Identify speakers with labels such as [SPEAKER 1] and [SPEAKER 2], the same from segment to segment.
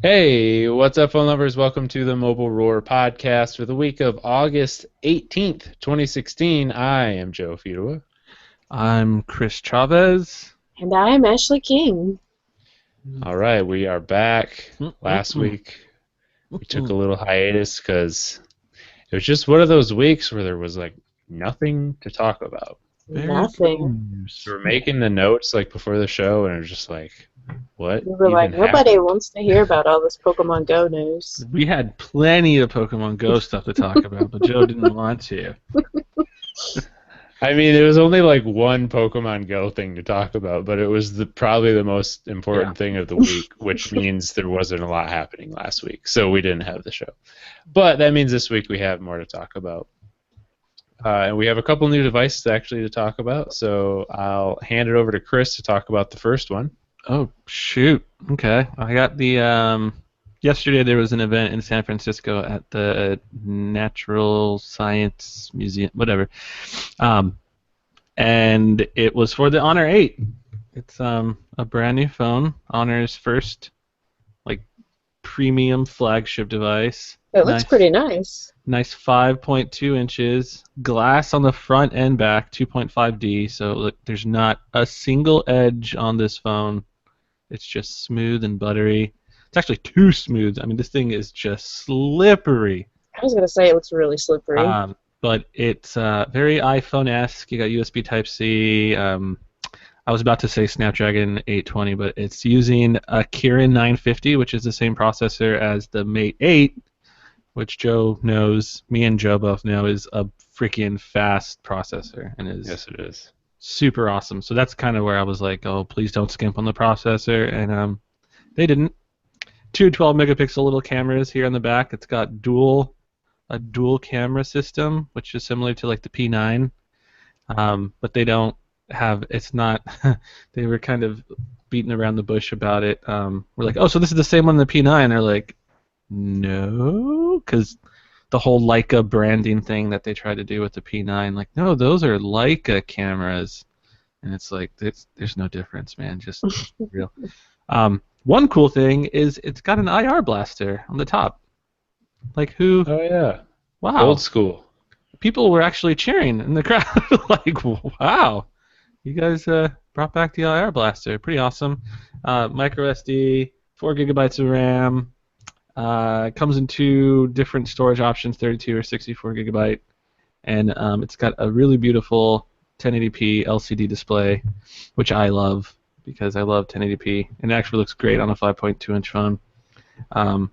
[SPEAKER 1] Hey, what's up, phone lovers? Welcome to the Mobile Roar podcast for the week of August 18th, 2016. I am Joe Fidua.
[SPEAKER 2] I'm Chris Chavez.
[SPEAKER 3] And I'm Ashley King.
[SPEAKER 1] All right, we are back. Last
[SPEAKER 2] Mm-mm-mm.
[SPEAKER 1] week, we took a little hiatus because it was just one of those weeks where there was like nothing to talk about.
[SPEAKER 2] Very good
[SPEAKER 3] Nothing.
[SPEAKER 1] We
[SPEAKER 2] news.
[SPEAKER 1] were making the notes like before the show, and it was just like, what
[SPEAKER 3] We were like,
[SPEAKER 1] even
[SPEAKER 3] nobody
[SPEAKER 1] happened?
[SPEAKER 3] wants to hear about all this Pokemon Go news.
[SPEAKER 2] We had plenty of Pokemon Go stuff to talk about, but Joe didn't want to.
[SPEAKER 1] I mean, it was only like one Pokemon Go thing to talk about, but it was probably the most
[SPEAKER 2] Yeah.
[SPEAKER 1] important thing of the week, which means there wasn't a lot happening last week, so we didn't have the show. But that means this week we have more to talk about. And we have a couple new devices actually to talk about, so I'll hand it over to Chris to talk about the first one.
[SPEAKER 2] Oh, shoot. Okay. I got yesterday there was an event in San Francisco at the Natural Science Museum, whatever. Um, and it was for the Honor 8. It's a brand new phone, Honor's first like premium flagship device.
[SPEAKER 3] It looks
[SPEAKER 2] Nice,
[SPEAKER 3] pretty nice.
[SPEAKER 2] nice 5.2 inches, glass on the front and back, 2.5D. So look, there's not a single edge on this phone. It's just smooth and buttery. It's actually too smooth. I mean, this thing is just slippery.
[SPEAKER 3] I was going to say it looks really slippery.
[SPEAKER 2] But it's very iPhone-esque. You got USB Type-C. I was about to say Snapdragon 820, but it's using a Kirin 950, which is the same processor as the Mate 8, which Joe knows, me and Joe both know, is a freaking fast processor and is
[SPEAKER 1] Yes, it is.
[SPEAKER 2] super awesome. So that's kind of where I was like, oh, please don't skimp on the processor, and they didn't. Two 12 megapixel little cameras here on the back. It's got a dual camera system, which is similar to like the P9, but they don't have. It's not. They were kind of beating around the bush about it. We're like, oh, so this is the same one in the P9. They're like, no, because the whole Leica branding thing that they tried to do with the P9, like, no, those are Leica cameras, and it's like, there's no difference, man. Just real. One cool thing is it's got an IR blaster on the top. Like who?
[SPEAKER 1] Oh yeah, old
[SPEAKER 2] Wow.
[SPEAKER 1] school.
[SPEAKER 2] People were actually cheering in the crowd. Like, wow, you guys brought back the IR blaster. Pretty awesome. Micro SD, 4 gigabytes of RAM. Comes in two different storage options, 32 or 64 gigabyte, and it's got a really beautiful 1080p LCD display, which I love because I love 1080p, and it actually looks great on a 5.2-inch phone. Um,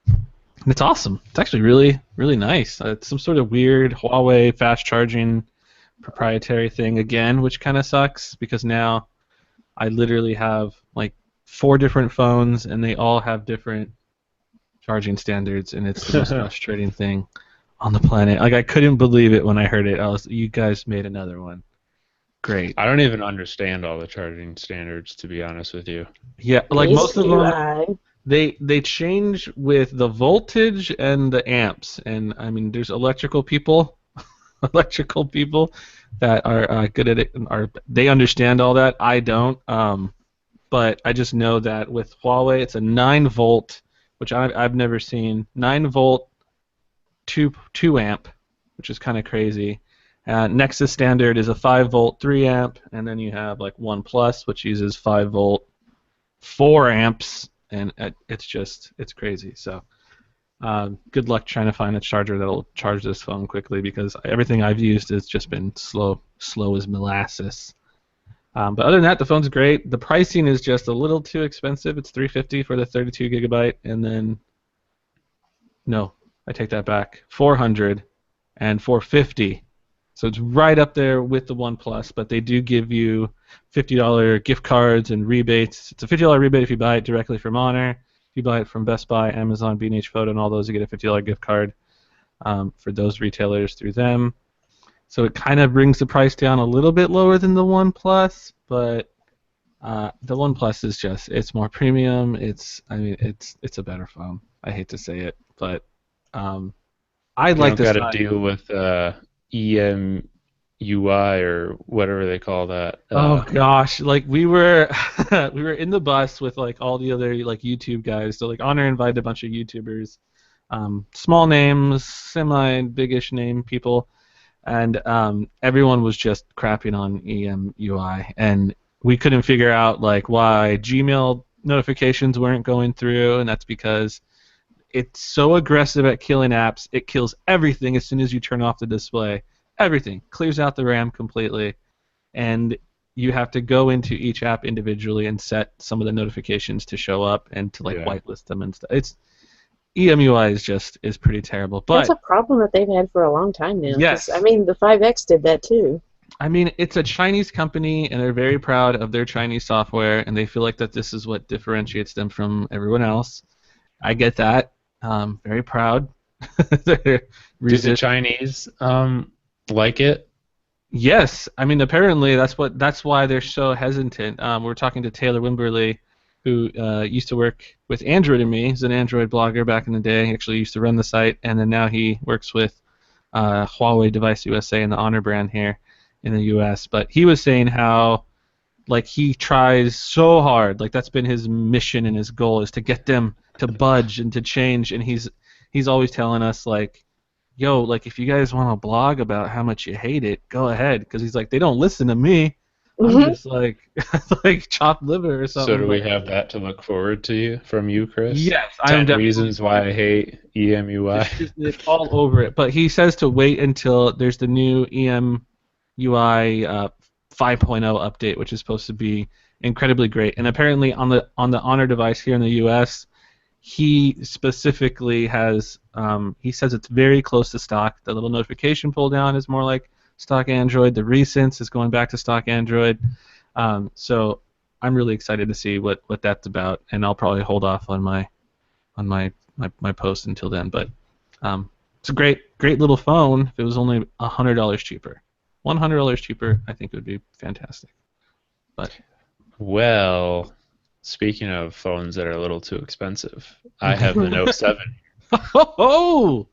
[SPEAKER 2] and it's awesome. It's actually really, really nice. It's some sort of weird Huawei fast charging proprietary thing again, which kind of sucks because now I literally have like 4 different phones and they all have different charging standards, and it's the most frustrating thing on the planet. Like I couldn't believe it when I heard it. You guys made another one. Great.
[SPEAKER 1] I don't even understand all the charging standards, to be honest with you.
[SPEAKER 2] Yeah, like
[SPEAKER 3] Neither
[SPEAKER 2] most of
[SPEAKER 3] do
[SPEAKER 2] them,
[SPEAKER 3] I.
[SPEAKER 2] they change with the voltage and the amps, and I mean, there's electrical people, electrical people that are good at it, and they understand all that. I don't. But I just know that with Huawei, it's a 9 volt, which I've never seen. 9 volt, two amp, which is kind of crazy. Nexus standard is a 5 volt, 3 amp, and then you have like OnePlus, which uses 5 volt, 4 amps, and it's crazy. So good luck trying to find a charger that'll charge this phone quickly because everything I've used has just been slow as molasses. But other than that, the phone's great. The pricing is just a little too expensive. It's $350 for the 32 gigabyte, and then no, I take that back. 400 and 450. So it's right up there with the OnePlus, but they do give you $50 gift cards and rebates. It's a $50 rebate if you buy it directly from Honor. If you buy it from Best Buy, Amazon, B&H Photo, and all those, you get a $50 gift card for those retailers through them. So it kind of brings the price down a little bit lower than the OnePlus, but the OnePlus is it's more premium. It's a better phone. I hate to say it, but I
[SPEAKER 1] You
[SPEAKER 2] like
[SPEAKER 1] don't
[SPEAKER 2] this
[SPEAKER 1] got to
[SPEAKER 2] phone.
[SPEAKER 1] deal with EM UI or whatever they call that.
[SPEAKER 2] Oh gosh, like we were we were in the bus with like all the other like YouTube guys. So like Honor invited a bunch of YouTubers, small names, semi biggish name people, and everyone was just crapping on EMUI, and we couldn't figure out like why Gmail notifications weren't going through, and that's because it's so aggressive at killing apps. It kills everything as soon as you turn off the display. Everything clears out the RAM completely, and you have to go into each app individually and set some of the notifications to show up and to like whitelist them and stuff. It's EMUI is pretty terrible. But
[SPEAKER 3] that's a problem that they've had for a long time now.
[SPEAKER 2] Yes.
[SPEAKER 3] I mean, the 5X did that too.
[SPEAKER 2] I mean, it's a Chinese company, and they're very proud of their Chinese software, and they feel like that this is what differentiates them from everyone else. I get that. Very proud.
[SPEAKER 1] Do the Chinese like it?
[SPEAKER 2] Yes, I mean apparently that's why they're so hesitant. We're talking to Taylor Wimberly, who used to work with Android and me. He's an Android blogger back in the day. He actually used to run the site, and then now he works with Huawei Device USA and the Honor brand here in the U.S. But he was saying how like he tries so hard, like that's been his mission and his goal is to get them to budge and to change, and he's always telling us like, yo, like if you guys want to blog about how much you hate it, go ahead, because he's like they don't listen to me. I'm just like like chopped liver or something.
[SPEAKER 1] So do we have that to look forward to from you, Chris?
[SPEAKER 2] Yes,
[SPEAKER 1] 10 reasons why I hate EMUI.
[SPEAKER 2] It's all over it. But he says to wait until there's the new EMUI 5.0 update, which is supposed to be incredibly great. And apparently on the Honor device here in the U.S., he specifically has he says it's very close to stock. The little notification pull down is more like stock Android. The recents is going back to stock Android. So I'm really excited to see what that's about, and I'll probably hold off on my post until then. But it's a great little phone. If it was only $100 cheaper, $100 cheaper, I think it would be fantastic. But
[SPEAKER 1] well, speaking of phones that are a little too expensive, I have the Note 7.
[SPEAKER 2] Oh!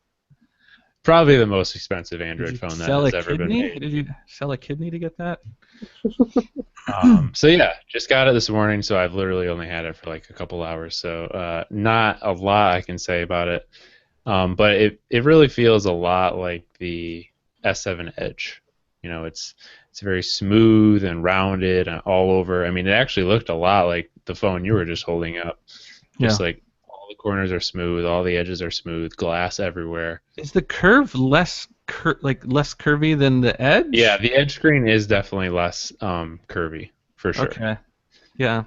[SPEAKER 1] Probably the most expensive Android phone that has ever been made.
[SPEAKER 2] Did you sell a kidney to get that?
[SPEAKER 1] So yeah, just got it this morning, so I've literally only had it for like a couple hours, so not a lot I can say about it. But it really feels a lot like the S7 Edge. You know, it's very smooth and rounded and all over. I mean, it actually looked a lot like the phone you were just holding up. Just like all the corners are smooth, all the edges are smooth, glass everywhere.
[SPEAKER 2] Is the curve less curvy than the Edge?
[SPEAKER 1] Yeah, the Edge screen is definitely less curvy for sure.
[SPEAKER 2] Okay. Yeah.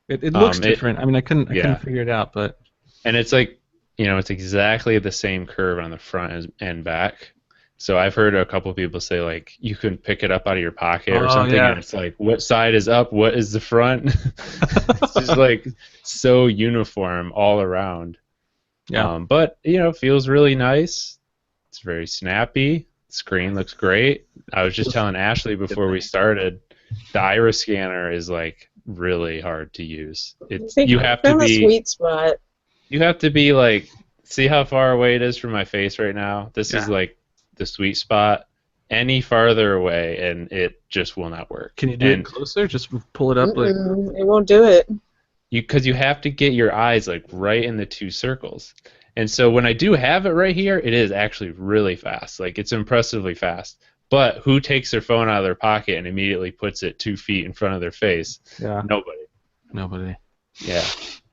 [SPEAKER 2] It looks different. I mean, I couldn't figure it out, but.
[SPEAKER 1] And it's like, you know, it's exactly the same curve on the front and back. So I've heard a couple people say like you can pick it up out of your pocket or something, and it's like what side is up, what is the front? It's just like so uniform all around.
[SPEAKER 2] Yeah.
[SPEAKER 1] But you know, feels really nice. It's very snappy. The screen looks great. I was just telling Ashley before we started, the iris scanner is like really hard to use. You have to be
[SPEAKER 3] sweet spot.
[SPEAKER 1] You have to be like, see how far away it is from my face right now? This is like the sweet spot. Any farther away and it just will not work.
[SPEAKER 2] Can you do it closer? Just pull it up like
[SPEAKER 3] it won't do it.
[SPEAKER 1] Because you have to get your eyes like right in the two circles. And so when I do have it right here, it is actually really fast. Like it's impressively fast. But who takes their phone out of their pocket and immediately puts it 2 feet in front of their face?
[SPEAKER 2] Yeah.
[SPEAKER 1] Nobody. Yeah.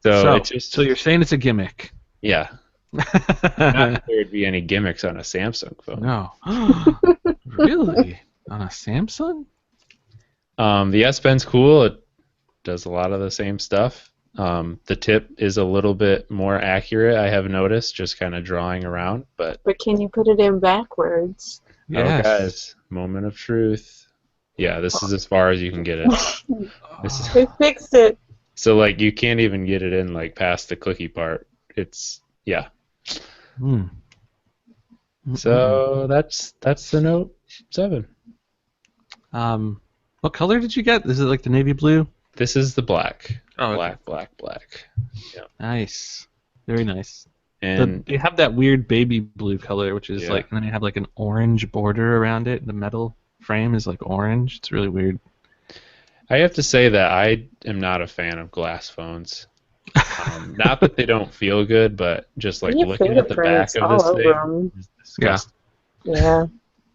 [SPEAKER 2] So you're saying it's a gimmick?
[SPEAKER 1] Yeah. Not that there would be any gimmicks on a Samsung phone.
[SPEAKER 2] No. Really? On a Samsung?
[SPEAKER 1] The S Pen's cool. It does a lot of the same stuff. The tip is a little bit more accurate, I have noticed, just kind of drawing around. But
[SPEAKER 3] can you put it in backwards?
[SPEAKER 1] Yes. Oh, guys, moment of truth. Yeah, this is as far as you can get it.
[SPEAKER 3] They fixed it.
[SPEAKER 1] So, like, you can't even get it in, like, past the clicky part. It's, yeah. So that's the Note 7.
[SPEAKER 2] What color did you get? Is it like the navy blue?
[SPEAKER 1] This is the black.
[SPEAKER 2] Oh,
[SPEAKER 1] black. Yeah.
[SPEAKER 2] Nice. Very nice.
[SPEAKER 1] And
[SPEAKER 2] they have that weird baby blue color, which is like, and then you have like an orange border around it, the metal frame is like orange. It's really weird.
[SPEAKER 1] I have to say that I am not a fan of glass phones. Not that they don't feel good, but just like
[SPEAKER 3] Your
[SPEAKER 1] looking at the back
[SPEAKER 3] fingerprints
[SPEAKER 1] of
[SPEAKER 3] all
[SPEAKER 1] this
[SPEAKER 3] over
[SPEAKER 1] thing
[SPEAKER 3] them.
[SPEAKER 1] is
[SPEAKER 2] Yeah.
[SPEAKER 1] disgusting.
[SPEAKER 3] Yeah.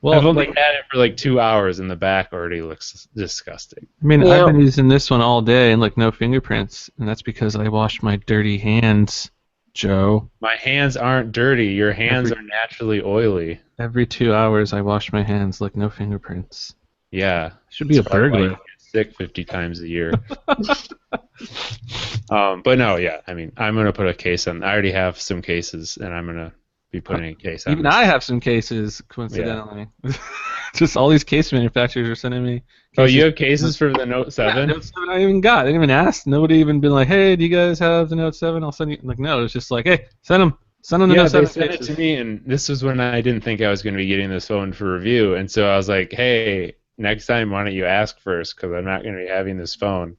[SPEAKER 2] Well,
[SPEAKER 1] I've only
[SPEAKER 2] like,
[SPEAKER 1] had it for like 2 hours, and the back already looks disgusting.
[SPEAKER 2] I mean,
[SPEAKER 3] Yeah.
[SPEAKER 2] I've been using this one all day and like no fingerprints, and that's because I washed my dirty hands, Joe.
[SPEAKER 1] My hands aren't dirty. Your hands
[SPEAKER 2] Every-
[SPEAKER 1] are naturally oily.
[SPEAKER 2] Every 2 hours, I wash my hands like no fingerprints.
[SPEAKER 1] Yeah.
[SPEAKER 2] Should be a
[SPEAKER 1] That's probably why you
[SPEAKER 2] burglar.
[SPEAKER 1] get sick 50 times a year. But no, yeah. I mean, I'm gonna put a case on. I already have some cases, and I'm gonna be putting a case on.
[SPEAKER 2] Even
[SPEAKER 1] this.
[SPEAKER 2] I have some cases, coincidentally. Just all these case manufacturers are sending me.
[SPEAKER 1] Oh,
[SPEAKER 2] cases.
[SPEAKER 1] you have cases for the Note 7?
[SPEAKER 2] Yeah, Note 7 I even got. I didn't even ask. Nobody even been like, hey, do you guys have the Note 7? I'll send you. Like, no, it's just like, hey, send them. Send them the
[SPEAKER 1] Yeah,
[SPEAKER 2] Note
[SPEAKER 1] they
[SPEAKER 2] 7
[SPEAKER 1] sent
[SPEAKER 2] cases.
[SPEAKER 1] it to me, and this was when I didn't think I was going to be getting this phone for review, and so I was like, hey, next time, why don't you ask first, because I'm not going to be having this phone,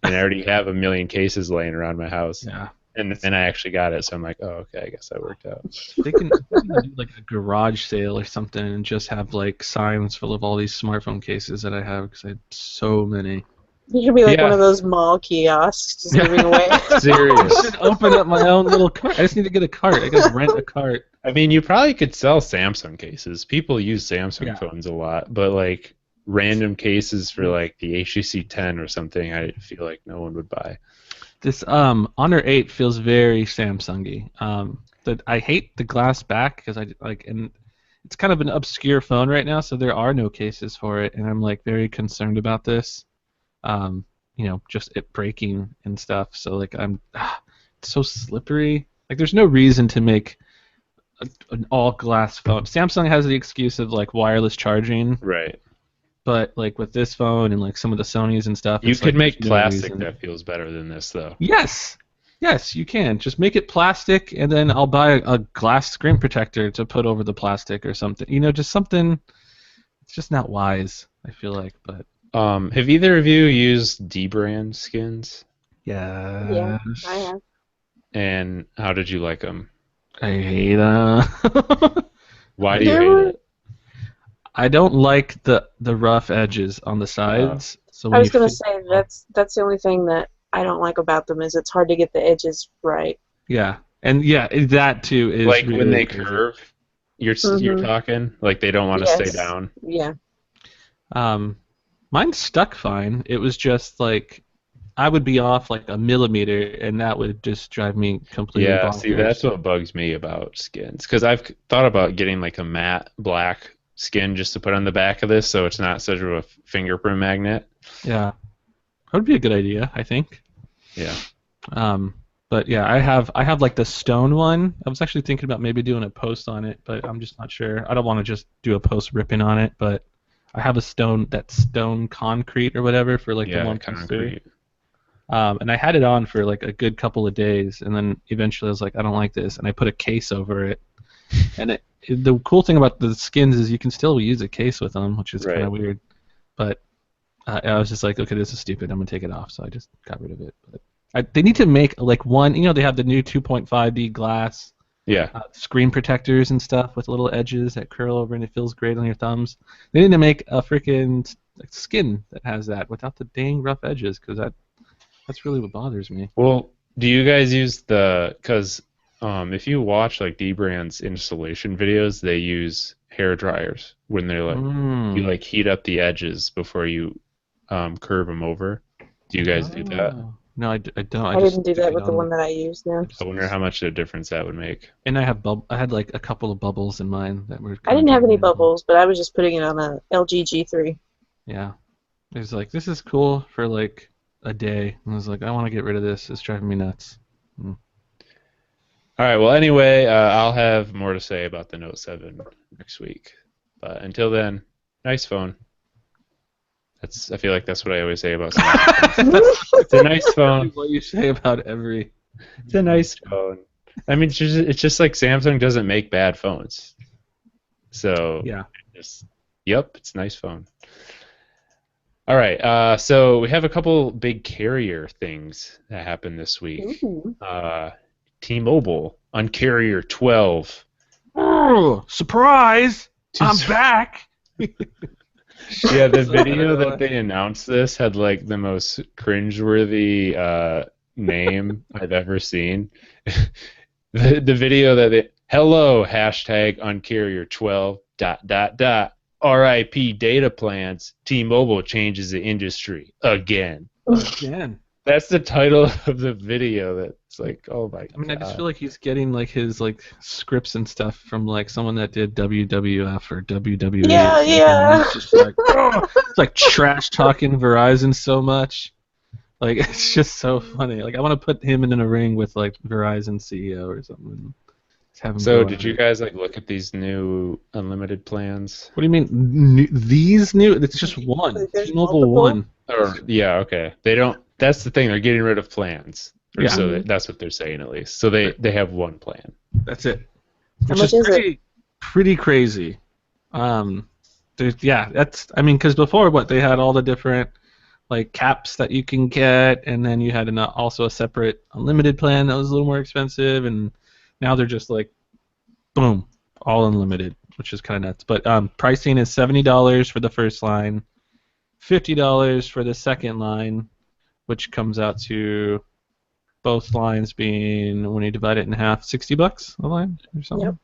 [SPEAKER 1] and I already have a million cases laying around my house.
[SPEAKER 2] Yeah.
[SPEAKER 1] And then I actually got it, so I'm like, oh, okay, I guess that worked out.
[SPEAKER 2] They can do like a garage sale or something and just have like signs full of all these smartphone cases that I have because I have so many.
[SPEAKER 3] You should be like
[SPEAKER 1] Yeah.
[SPEAKER 3] one of those mall kiosks just giving away.
[SPEAKER 2] I
[SPEAKER 1] Serious.
[SPEAKER 2] should open up my own little cart. I just need to get a cart. I gotta rent a cart.
[SPEAKER 1] I mean, you probably could sell Samsung cases. People use Samsung
[SPEAKER 2] Yeah.
[SPEAKER 1] phones a lot, but like random cases for like the HTC 10 or something, I feel like no one would buy.
[SPEAKER 2] This Honor 8 feels very Samsung-y. That I hate the glass back because I like, and it's kind of an obscure phone right now, so there are no cases for it, and I'm like very concerned about this. You know, just it breaking and stuff. So like it's so slippery. Like there's no reason to make an all glass phone. Samsung has the excuse of like wireless charging,
[SPEAKER 1] Right.
[SPEAKER 2] but like with this phone and like some of the Sonys and stuff,
[SPEAKER 1] You
[SPEAKER 2] it's
[SPEAKER 1] could
[SPEAKER 2] like,
[SPEAKER 1] make
[SPEAKER 2] there's no
[SPEAKER 1] plastic
[SPEAKER 2] reason.
[SPEAKER 1] that feels better than this, though.
[SPEAKER 2] Yes, you can. Just make it plastic, and then I'll buy a glass screen protector to put over the plastic or something. You know, just something. It's just not wise, I feel like. But
[SPEAKER 1] Have either of you used D-brand skins?
[SPEAKER 3] Yeah, I have.
[SPEAKER 1] And how did you like them?
[SPEAKER 2] I hate
[SPEAKER 1] Why do you
[SPEAKER 3] They
[SPEAKER 1] hate
[SPEAKER 3] were-
[SPEAKER 1] it?
[SPEAKER 2] I don't like the rough edges on the sides. So when
[SPEAKER 3] I was
[SPEAKER 2] you
[SPEAKER 3] gonna
[SPEAKER 2] fi-
[SPEAKER 3] say that's the only thing that I don't like about them is it's hard to get the edges right.
[SPEAKER 2] Yeah, and yeah, that too is
[SPEAKER 1] Like
[SPEAKER 2] really
[SPEAKER 1] when they
[SPEAKER 2] crazy.
[SPEAKER 1] curve, you're
[SPEAKER 3] Mhm.
[SPEAKER 1] talking like they don't want to
[SPEAKER 3] Yes.
[SPEAKER 1] stay down.
[SPEAKER 3] Yeah.
[SPEAKER 2] Mine stuck fine. It was just like I would be off like a millimeter, and that would just drive me completely
[SPEAKER 1] Yeah,
[SPEAKER 2] bonkers.
[SPEAKER 1] see, that's what bugs me about skins. Because I've thought about getting like a matte black skin just to put on the back of this so it's not such a fingerprint magnet.
[SPEAKER 2] Yeah, that would be a good idea, I think.
[SPEAKER 1] Yeah.
[SPEAKER 2] But yeah, I have like the stone one. I was actually thinking about maybe doing a post on it, but I'm just not sure. I don't want to just do a post ripping on it, but I have a stone concrete or whatever for like the
[SPEAKER 1] Yeah,
[SPEAKER 2] 1+3.
[SPEAKER 1] concrete.
[SPEAKER 2] And I had it on for like a good couple of days, and then eventually I was like, I don't like this, and I put a case over it. And the cool thing about the skins is you can still use a case with them, which is kind
[SPEAKER 1] Right.
[SPEAKER 2] of weird. But I was just like, okay, this is stupid. I'm gonna take it off, so I just got rid of it. But they need to make like one. You know, they have the new 2.5D glass
[SPEAKER 1] Yeah.
[SPEAKER 2] screen protectors and stuff with little edges that curl over, and it feels great on your thumbs. They need to make a freaking skin that has that without the dang rough edges, because that's really what bothers me.
[SPEAKER 1] Well, do you guys use because if you watch like D-Brand's installation videos, they use hair dryers when they're like you like heat up the edges before you curve them over. Do you guys do that?
[SPEAKER 2] Oh. No, I don't.
[SPEAKER 3] I
[SPEAKER 2] just
[SPEAKER 3] didn't do
[SPEAKER 2] stick
[SPEAKER 3] that
[SPEAKER 2] it
[SPEAKER 3] with the
[SPEAKER 2] on
[SPEAKER 3] one that I use now.
[SPEAKER 1] I wonder how much of a difference that would make.
[SPEAKER 2] And I had like a couple of bubbles in mine that were.
[SPEAKER 3] I didn't have any
[SPEAKER 2] driving me nuts.
[SPEAKER 3] bubbles, but I was just putting it on a LG G3.
[SPEAKER 2] Yeah, it was like, this is cool for like a day, and I was like, I want to get rid of this. It's driving me nuts.
[SPEAKER 1] All right. Well, anyway, I'll have more to say about the Note 7 next week. But until then, nice phone. I feel like that's what I always say about Samsung. It's a nice phone.
[SPEAKER 2] What you say about every.
[SPEAKER 1] It's a nice phone. I mean, it's just like Samsung doesn't make bad phones. So
[SPEAKER 2] Yeah.
[SPEAKER 1] Yep, it's a nice phone. All right. So we have a couple big carrier things that happened this week.
[SPEAKER 3] Ooh.
[SPEAKER 1] T-Mobile on Carrier 12.
[SPEAKER 2] Oh, surprise! I'm back.
[SPEAKER 1] Yeah, the video that they announced this had like the most cringeworthy name I've ever seen. The video that hello hashtag uncarrier 12 dot dot dot RIP data plans T-Mobile changes the industry again.
[SPEAKER 2] Again.
[SPEAKER 1] That's the title of the video. That's like, oh my
[SPEAKER 2] I mean, I just
[SPEAKER 1] god.
[SPEAKER 2] feel like he's getting like his like scripts and stuff from like someone that did WWF or WWE.
[SPEAKER 3] Yeah,
[SPEAKER 2] or something,
[SPEAKER 3] yeah.
[SPEAKER 2] and it's just like, oh, it's like trash talking Verizon so much. Like it's just so funny. Like I want to put him in a ring with like Verizon CEO or something. Just have him
[SPEAKER 1] So
[SPEAKER 2] go
[SPEAKER 1] did
[SPEAKER 2] at
[SPEAKER 1] you
[SPEAKER 2] it.
[SPEAKER 1] guys like look at these new unlimited plans?
[SPEAKER 2] What do you mean? These new? It's just one.
[SPEAKER 3] There's
[SPEAKER 2] T-Mobile
[SPEAKER 3] multiple?
[SPEAKER 2] one.
[SPEAKER 1] Or yeah, okay. They don't. That's the thing. They're getting rid of plans, or
[SPEAKER 2] Yeah,
[SPEAKER 1] so that's what they're saying at least. So they have one plan.
[SPEAKER 2] that's it.
[SPEAKER 3] How
[SPEAKER 2] Which
[SPEAKER 3] much
[SPEAKER 2] is
[SPEAKER 3] is it?
[SPEAKER 2] pretty crazy. That's I mean, because before what they had all the different like caps that you can get, and then you had also a separate unlimited plan that was a little more expensive, and now they're just like boom, all unlimited, which is kind of nuts. But pricing is $70 for the first line, $50 for the second line, which comes out to both lines being, when you divide it in half, $60 a line or something.
[SPEAKER 3] Yep.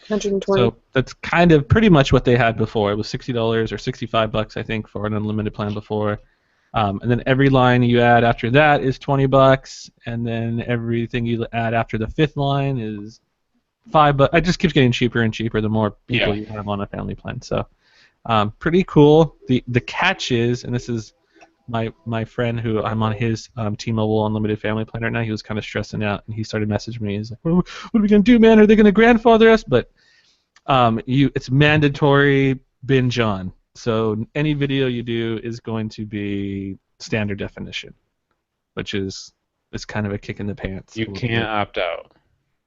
[SPEAKER 3] 120.
[SPEAKER 2] So that's kind of pretty much what they had before. It was $60 or $65, I think, for an unlimited plan before. And then every line you add after that is $20, and then everything you add after the fifth line is $5. It just keeps getting cheaper and cheaper the more people you have on a family plan. So pretty cool. The catch is, and this is my friend who I'm on his T-Mobile Unlimited Family Plan right now. He was kind of stressing out, and he started messaging me. He's like, "What are we gonna do, man? Are they gonna grandfather us?" But it's mandatory binge on. So any video you do is going to be standard definition, which is kind of a kick in the pants.
[SPEAKER 1] You can't opt out.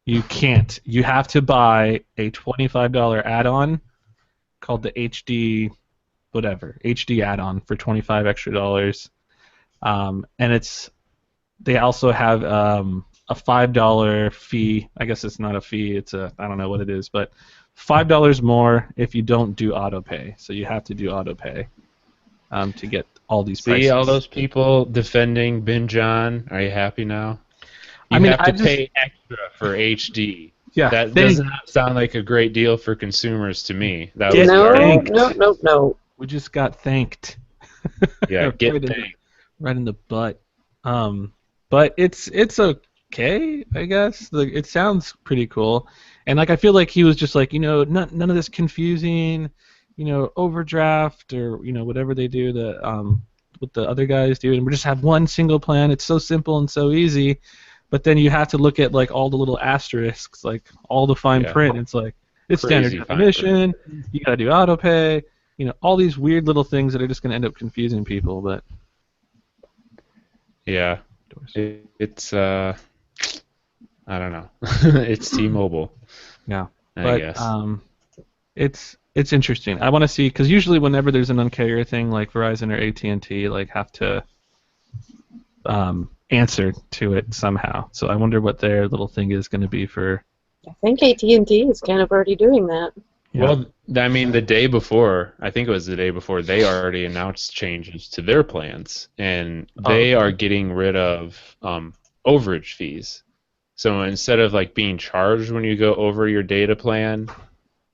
[SPEAKER 2] You can't. You have to buy a $25 add-on called the HD HD add-on for $25 extra. And they also have a $5 fee. I guess it's not a fee. I don't know what it is, but $5 more if you don't do auto pay. So you have to do auto pay to get all these prices.
[SPEAKER 1] See all those people defending binge on. Are you happy now? You
[SPEAKER 2] I mean,
[SPEAKER 1] have to pay extra for HD.
[SPEAKER 2] Yeah,
[SPEAKER 1] That does not sound like a great deal for consumers to me. That
[SPEAKER 2] Get
[SPEAKER 1] was
[SPEAKER 3] No,
[SPEAKER 2] thanked.
[SPEAKER 3] no.
[SPEAKER 2] We just got thanked.
[SPEAKER 1] yeah. Get
[SPEAKER 2] right,
[SPEAKER 1] thanked.
[SPEAKER 2] right in the butt. But it's okay, I guess. Like, it sounds pretty cool, and like I feel like he was just like, none of this confusing, overdraft or whatever they do what the other guys do, and we just have one single plan. It's so simple and so easy. But then you have to look at like all the little asterisks, like all the fine print. It's like it's
[SPEAKER 1] Crazy
[SPEAKER 2] standard definition. You gotta do auto pay. All these weird little things that are just gonna end up confusing people. But
[SPEAKER 1] yeah, it's I don't know. It's T-Mobile.
[SPEAKER 2] Yeah,
[SPEAKER 1] I guess.
[SPEAKER 2] It's interesting. I want to see, because usually whenever there's an uncarrier thing like Verizon or AT&T, like have to answer to it somehow. So I wonder what their little thing is going to be for.
[SPEAKER 3] I think AT&T is kind of already doing that.
[SPEAKER 2] Yeah.
[SPEAKER 1] Well, I mean, the day before, I think it was the day before, they already announced changes to their plans, and they are getting rid of overage fees. So instead of like being charged when you go over your data plan,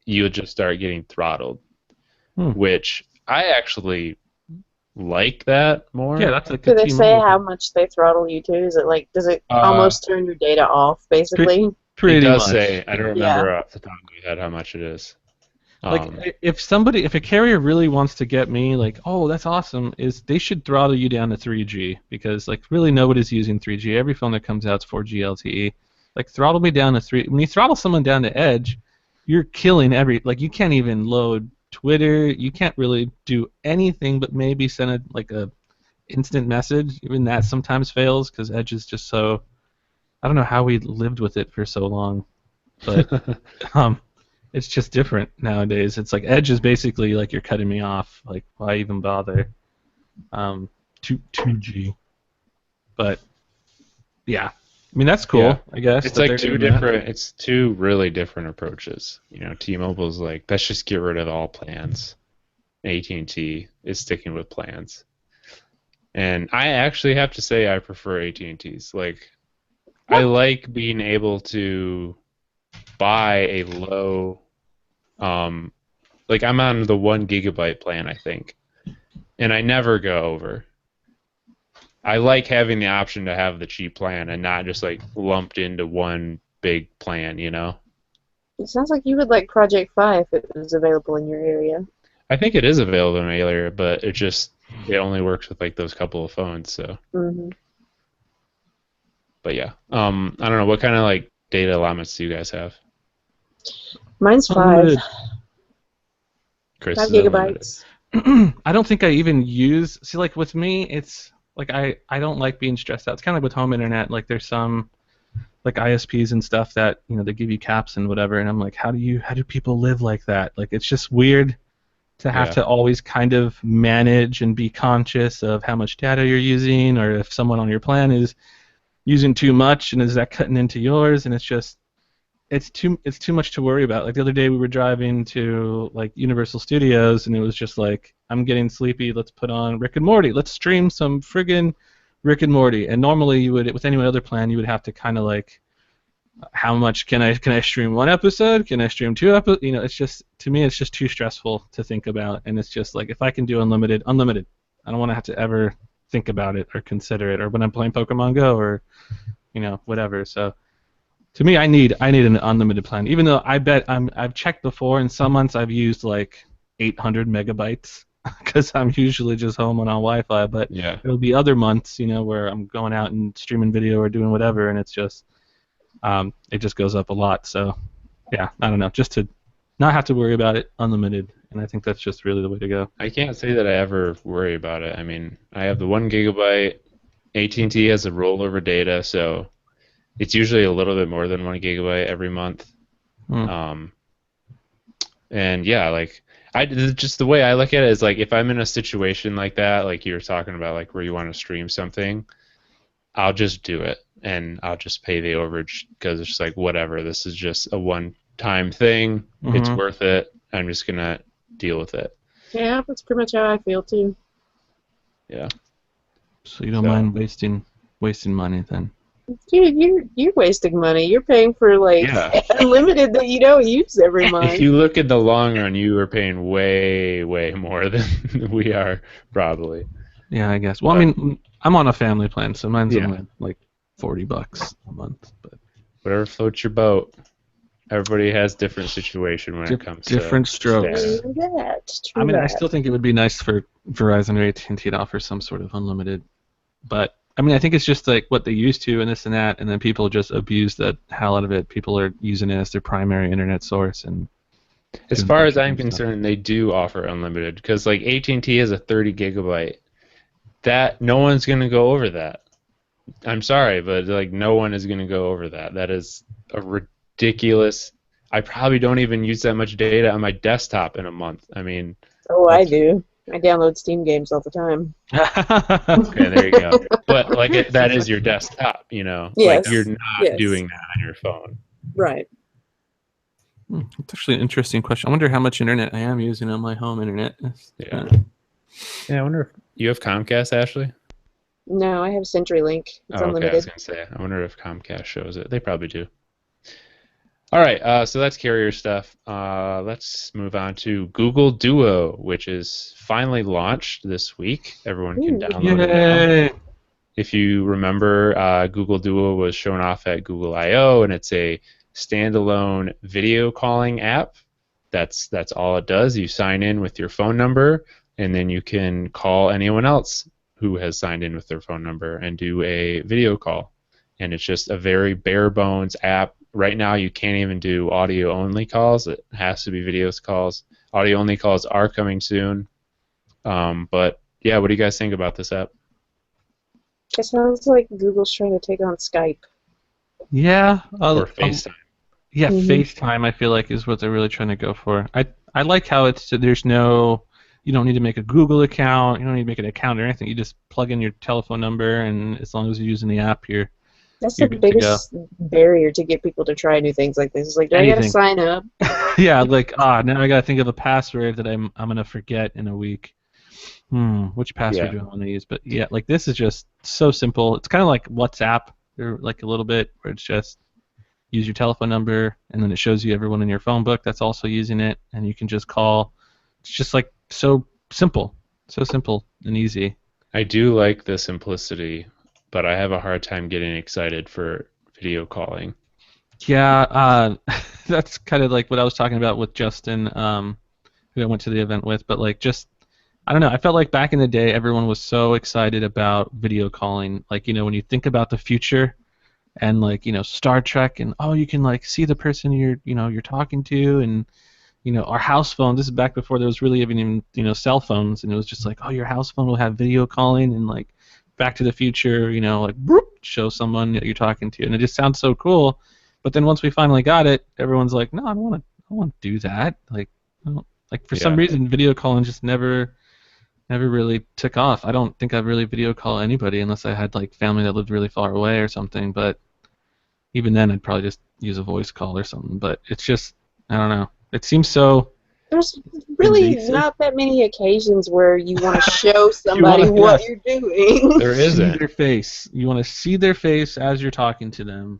[SPEAKER 1] you'll just start getting throttled, which I actually like that more.
[SPEAKER 2] Yeah, that's like
[SPEAKER 3] Do they say how much they throttle you to? Is it like, does it almost turn your data off, basically?
[SPEAKER 2] Pretty
[SPEAKER 1] it does
[SPEAKER 2] much.
[SPEAKER 1] say. I don't remember off the top of my head how much it is.
[SPEAKER 2] Like if a carrier really wants to get me, like, oh, that's awesome, is they should throttle you down to 3G, because like really nobody's using 3G. Every phone that comes out is 4G LTE. Like throttle me down to 3. When you throttle someone down to edge, you're killing like you can't even load Twitter. You can't really do anything but maybe send a instant message. Even that sometimes fails because Edge is just so. I don't know how we lived with it for so long, but it's just different nowadays. It's like Edge is basically like you're cutting me off. Like why even bother? 2G, but yeah. I mean that's cool.
[SPEAKER 1] Yeah.
[SPEAKER 2] I guess
[SPEAKER 1] it's like two different. It's two really different approaches. T-Mobile's like, let's just get rid of all plans. AT&T is sticking with plans. And I actually have to say I prefer AT&T's. Like, I like being able to buy a low, like I'm on the 1 gigabyte plan, I think, and I never go over. I like having the option to have the cheap plan and not just like lumped into one big plan, you know?
[SPEAKER 3] It sounds like you would like Project Fi if it was available in your area.
[SPEAKER 1] I think it is available in my area, but it only works with like those couple of phones, so.
[SPEAKER 3] Mm-hmm.
[SPEAKER 1] But yeah. I don't know, what kind of like data allotments do you guys have?
[SPEAKER 3] Mine's 5.
[SPEAKER 2] Unlimited.
[SPEAKER 1] Chris
[SPEAKER 3] 5
[SPEAKER 1] is unlimited.
[SPEAKER 3] gigabytes.
[SPEAKER 2] I don't think I even use. See, like with me, it's like I don't like being stressed out. It's kind of like with home internet. Like there's some like ISPs and stuff that they give you caps and whatever, and I'm like, how do people live like that? Like it's just weird to have to always kind of manage and be conscious of how much data you're using, or if someone on your plan is using too much and is that cutting into yours, and it's too much to worry about. Like the other day we were driving to like Universal Studios and it was just like, I'm getting sleepy, let's put on Rick and Morty. Let's stream some friggin' Rick and Morty. And normally you would, with any other plan, you would have to kind of like, how much can I stream one episode? Can I stream 2 episodes? It's just, to me, it's just too stressful to think about. And it's just like, if I can do unlimited. I don't want to have to ever think about it or consider it, or when I'm playing Pokemon Go or, whatever. So to me, I need an unlimited plan. Even though I bet I've checked before, and some months I've used like 800 megabytes because I'm usually just home and on Wi-Fi. But there'll be other months, where I'm going out and streaming video or doing whatever, and it's just it just goes up a lot. So yeah, I don't know, just to not have to worry about it, unlimited, and I think that's just really the way to go.
[SPEAKER 1] I can't say that I ever worry about it. I mean, I have the 1 gigabyte. AT&T has a rollover data, so it's usually a little bit more than 1 gigabyte every month. And yeah, like just the way I look at it is like, if I'm in a situation like that, like you were talking about, like where you want to stream something, I'll just do it and I'll just pay the overage because it's just like, whatever, this is just a one-time thing. It's worth it. I'm just gonna deal with it.
[SPEAKER 3] Yeah, that's pretty much how I feel too.
[SPEAKER 1] Yeah.
[SPEAKER 2] So you don't mind wasting money then?
[SPEAKER 3] You're wasting money. You're paying for like unlimited that you don't use every month.
[SPEAKER 1] If you look at the long run, you are paying way, way more than we are probably.
[SPEAKER 2] Yeah, I guess. Well, I mean, I'm on a family plan, so mine's only like $40 a month. But
[SPEAKER 1] whatever floats your boat. Everybody has different situation when it comes to
[SPEAKER 2] different strokes.
[SPEAKER 3] True
[SPEAKER 2] I mean,
[SPEAKER 3] that.
[SPEAKER 2] I still think it would be nice for Verizon or AT&T to offer some sort of unlimited, but I mean, I think it's just like what they used to and this and that, and then people just abuse the hell out of it. People are using it as their primary internet source. And
[SPEAKER 1] as far as I'm concerned, they do offer unlimited because like AT&T has a 30 gigabyte. That no one's gonna go over that. I'm sorry, but like no one is gonna go over that. That is a ridiculous. I probably don't even use that much data on my desktop in a month. I mean.
[SPEAKER 3] Oh, I do. I download Steam games all the time.
[SPEAKER 1] Okay, there you go. But like that is your desktop,
[SPEAKER 3] Yes.
[SPEAKER 1] Like you're not doing that on your phone.
[SPEAKER 3] Right.
[SPEAKER 2] It's actually an interesting question. I wonder how much internet I am using on my home internet.
[SPEAKER 1] Yeah, I wonder if you have Comcast, Ashley?
[SPEAKER 3] No, I have CenturyLink. It's unlimited.
[SPEAKER 1] Okay, I was gonna say. I wonder if Comcast shows it. They probably do. All right, so that's carrier stuff. Let's move on to Google Duo, which is finally launched this week. Everyone can download it now. If you remember, Google Duo was shown off at Google I/O, and it's a standalone video calling app. That's all it does. You sign in with your phone number, and then you can call anyone else who has signed in with their phone number and do a video call. And it's just a very bare bones app. Right now, you can't even do audio-only calls. It has to be video calls. Audio-only calls are coming soon. But, yeah, what do you guys think about this app?
[SPEAKER 3] It sounds like Google's trying to take on Skype.
[SPEAKER 2] Yeah.
[SPEAKER 1] Or FaceTime.
[SPEAKER 2] Yeah, FaceTime, I feel like, is what they're really trying to go for. I like how there's no... You don't need to make a Google account. You don't need to make an account or anything. You just plug in your telephone number, and as long as you're using the app, you're
[SPEAKER 3] That's the
[SPEAKER 2] you're good to go.
[SPEAKER 3] biggest barrier to get people to try new things like this. It's like, do I gotta
[SPEAKER 2] Anything.
[SPEAKER 3] sign up?
[SPEAKER 2] Yeah, like now I gotta think of a password that I'm gonna forget in a week. Which password
[SPEAKER 1] Yeah.
[SPEAKER 2] do I want to use? But yeah, like this is just so simple. It's kind of like WhatsApp, or like a little bit, where it's just use your telephone number, and then it shows you everyone in your phone book that's also using it, and you can just call. It's just like so simple and easy.
[SPEAKER 1] I do like the simplicity, but I have a hard time getting excited for video calling.
[SPEAKER 2] Yeah, that's kind of like what I was talking about with Justin, who I went to the event with. But like, just I don't know. I felt like back in the day, everyone was so excited about video calling. Like, when you think about the future, and like, Star Trek, and you can like see the person you're talking to, and our house phone. This is back before there was really even cell phones, and it was just like, your house phone will have video calling, and like Back to the Future, like boop, show someone that you're talking to, and it just sounds so cool. But then once we finally got it, everyone's like, no, I don't want to do that. Like, for some reason, video calling just never really took off. I don't think I'd really video call anybody unless I had like family that lived really far away or something. But even then, I'd probably just use a voice call or something. But it's just, I don't know. It seems so.
[SPEAKER 3] There's really
[SPEAKER 2] invasive.
[SPEAKER 3] not that many occasions where you want to show somebody what you're doing.
[SPEAKER 1] There isn't.
[SPEAKER 2] See their face. You want to see their face as you're talking to them.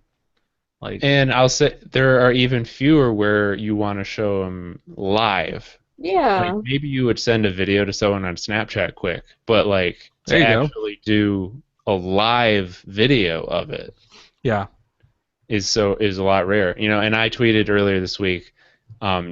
[SPEAKER 1] And I'll say there are even fewer where you want to show them live.
[SPEAKER 3] Yeah.
[SPEAKER 1] Like maybe you would send a video to someone on Snapchat quick, but like
[SPEAKER 2] There
[SPEAKER 1] to
[SPEAKER 2] you go.
[SPEAKER 1] actually do a live video of it
[SPEAKER 2] Yeah.
[SPEAKER 1] is a lot rare. And I tweeted earlier this week,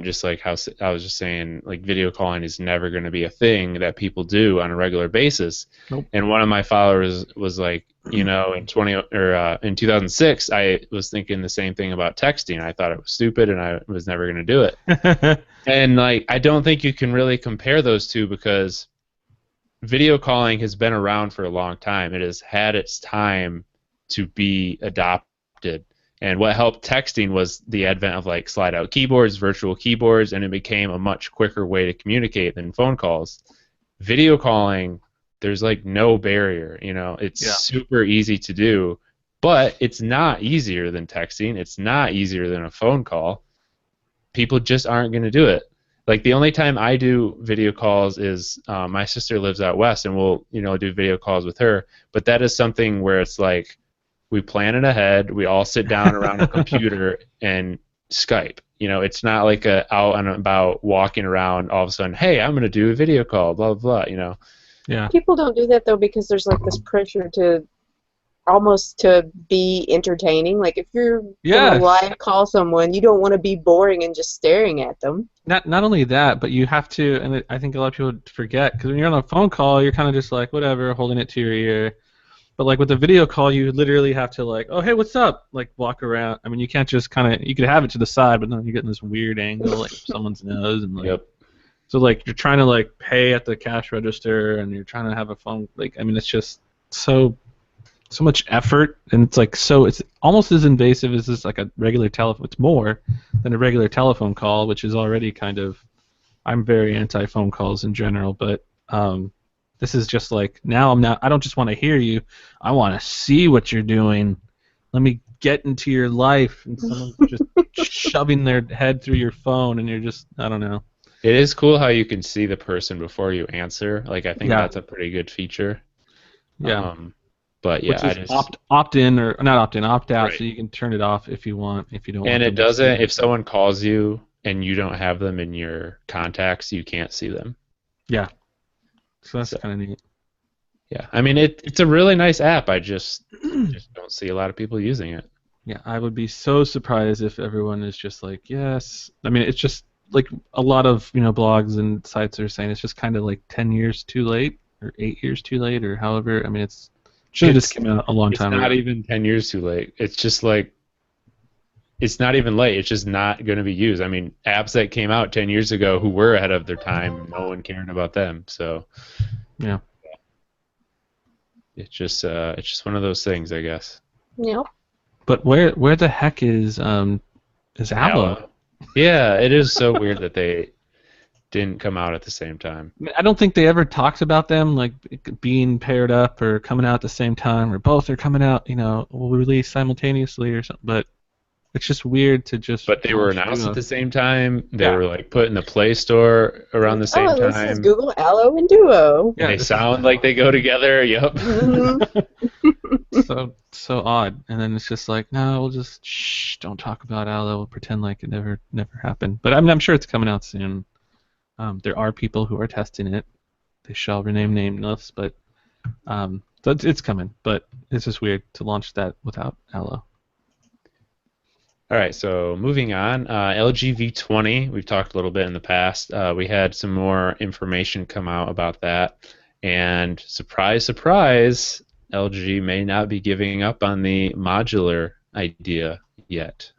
[SPEAKER 1] just like how I was just saying, like video calling is never going to be a thing that people do on a regular basis.
[SPEAKER 2] Nope.
[SPEAKER 1] And one of my followers was like, in 2006, I was thinking the same thing about texting. I thought it was stupid, and I was never going to do it. And like, I don't think you can really compare those two because video calling has been around for a long time. It has had its time to be adopted. And what helped texting was the advent of like slide-out keyboards, virtual keyboards, and it became a much quicker way to communicate than phone calls. Video calling, there's like no barrier. It's super easy to do, but it's not easier than texting. It's not easier than a phone call. People just aren't going to do it. Like the only time I do video calls is my sister lives out west, and we'll do video calls with her. But that is something where it's like, we plan it ahead. We all sit down around a computer and Skype. It's not like out and about walking around all of a sudden, hey, I'm going to do a video call, blah, blah, blah,
[SPEAKER 2] Yeah.
[SPEAKER 3] People don't do that, though, because there's like this pressure to almost to be entertaining. Like if you're going to live call someone, you don't want to be boring and just staring at them.
[SPEAKER 2] Not only that, but you have to, and I think a lot of people forget, because when you're on a phone call, you're kind of just like, whatever, holding it to your ear. But like with a video call, you literally have to like, oh hey, what's up? Like walk around. I mean, you can't just kind of. You could have it to the side, but then you're getting this weird angle, like someone's nose, and like.
[SPEAKER 1] Yep.
[SPEAKER 2] So like you're trying to like pay at the cash register, and you're trying to have a phone. Like I mean, it's just so much effort, and it's like it's almost as invasive as this like a regular telephone. It's more than a regular telephone call, which is already kind of. I'm very anti phone calls in general, but. This is just like, now I don't just want to hear you, I want to see what you're doing. Let me get into your life, and someone's just shoving their head through your phone, and you're just, I don't know.
[SPEAKER 1] It is cool how you can see the person before you answer. Like, I think that's a pretty good feature.
[SPEAKER 2] Yeah.
[SPEAKER 1] But yeah,
[SPEAKER 2] which is opt in, or not opt in, opt out, so you can turn it off if you want, if you don't want.
[SPEAKER 1] And it doesn't, if someone calls you and you don't have them in your contacts, you can't see them.
[SPEAKER 2] Yeah. So that's kind of neat.
[SPEAKER 1] Yeah, I mean it's a really nice app. I just don't see a lot of people using it.
[SPEAKER 2] Yeah, I would be so surprised if everyone is just like, yes. I mean, it's just like a lot of blogs and sites are saying it's just kind of like 10 years too late or 8 years too late or however. I mean, it should have just came out a long time ago.
[SPEAKER 1] It's not even 10 years too late. It's just like it's not even late. It's just not going to be used. I mean, apps that came out 10 years ago who were ahead of their time, no one cared about them. So,
[SPEAKER 2] yeah,
[SPEAKER 1] it's just one of those things, I guess.
[SPEAKER 3] Yeah.
[SPEAKER 2] But where the heck is Allo?
[SPEAKER 1] Yeah, it is so weird that didn't come out at the same time.
[SPEAKER 2] I don't think they ever talked about them like being paired up or coming out at the same time, or both are coming out. Will release simultaneously or something. But it's just weird to just.
[SPEAKER 1] But they were announced at the same time. They were like put in the Play Store around the same time.
[SPEAKER 3] This is Google Allo and Duo.
[SPEAKER 1] Yeah, they sound like they go together. Yep.
[SPEAKER 2] Mm-hmm. So odd. And then it's just like, no, we'll just don't talk about Allo. We'll pretend like it never happened. But I'm sure it's coming out soon. There are people who are testing it. They shall remain nameless, but so it's coming. But it's just weird to launch that without Allo.
[SPEAKER 1] All right, so moving on, LG V20, we've talked a little bit in the past. We had some more information come out about that, and surprise, surprise, LG may not be giving up on the modular idea yet.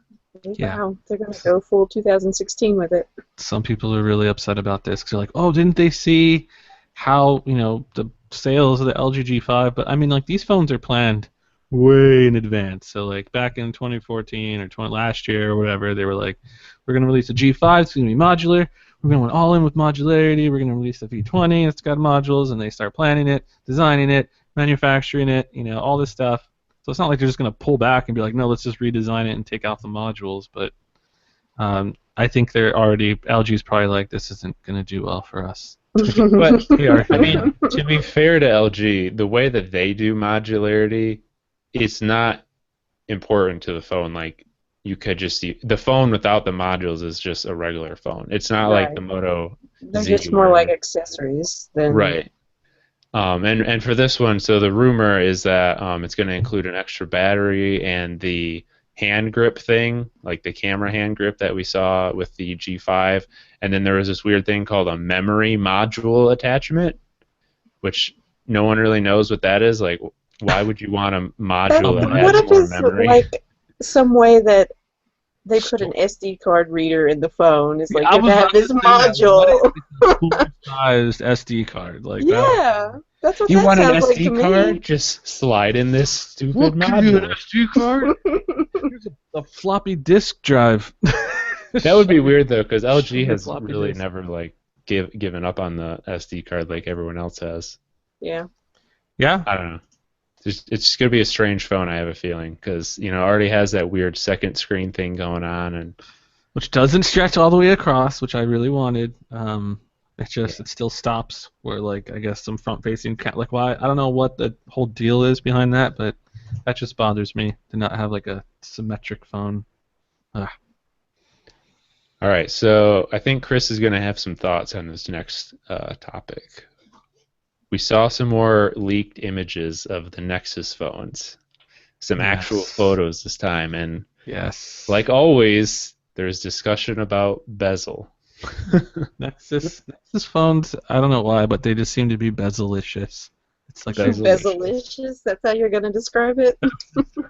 [SPEAKER 3] Wow, they're going to go full 2016 with it.
[SPEAKER 2] Some people are really upset about this because they're like, oh, didn't they see how, the sales of the LG G5? But, I mean, like, these phones are planned way in advance. So like back in 2014 or last year or whatever, they were like, we're going to release a G5, it's going to be modular, we're going to went all in with modularity, we're going to release the V20, it's got modules, and they start planning it, designing it, manufacturing it, all this stuff. So it's not like they're just going to pull back and be like, no, let's just redesign it and take out the modules. But I think LG's probably like, this isn't going to do well for us.
[SPEAKER 1] But I mean, to be fair to LG, the way that they do modularity, it's not important to the phone. Like, you could just see the phone without the modules is just a regular phone. It's not like the Moto
[SPEAKER 3] They're
[SPEAKER 1] Z
[SPEAKER 3] just more like accessories than
[SPEAKER 1] right. And for this one, so the rumor is that it's going to include an extra battery and the hand grip thing, like the camera hand grip that we saw with the G5, and then there was this weird thing called a memory module attachment, which no one really knows what that is. Like, why would you want a module that
[SPEAKER 3] what
[SPEAKER 1] has
[SPEAKER 3] if
[SPEAKER 1] more
[SPEAKER 3] it's
[SPEAKER 1] memory?
[SPEAKER 3] like some way that they put an SD card reader in the phone? It's like you have this module.
[SPEAKER 2] Sized SD card, like
[SPEAKER 3] yeah, that's what
[SPEAKER 1] you
[SPEAKER 3] that
[SPEAKER 1] want an
[SPEAKER 3] sounds
[SPEAKER 1] SD
[SPEAKER 3] like
[SPEAKER 1] card?
[SPEAKER 3] me.
[SPEAKER 1] Just slide in this stupid
[SPEAKER 2] Give you an
[SPEAKER 1] module.
[SPEAKER 2] SD card? Here's a floppy disk drive.
[SPEAKER 1] That would be weird though, because LG has
[SPEAKER 2] floppy
[SPEAKER 1] really
[SPEAKER 2] disk.
[SPEAKER 1] never like given up on the SD card like everyone else has.
[SPEAKER 3] Yeah.
[SPEAKER 2] Yeah.
[SPEAKER 1] I don't know. It's going to be a strange phone, I have a feeling, because already has that weird second screen thing going on, and
[SPEAKER 2] Which doesn't stretch all the way across, which I really wanted. It still stops where, like, I guess some front-facing like, why? I don't know what the whole deal is behind that, but that just bothers me to not have like a symmetric phone.
[SPEAKER 1] All right, so I think Chris is going to have some thoughts on this next topic. We saw some more leaked images of the Nexus phones, some actual photos this time, and like always, there's discussion about bezel.
[SPEAKER 2] Nexus phones, I don't know why, but they just seem to be bezel-licious. It's like
[SPEAKER 3] Bezel-licious? That's how you're going to describe it?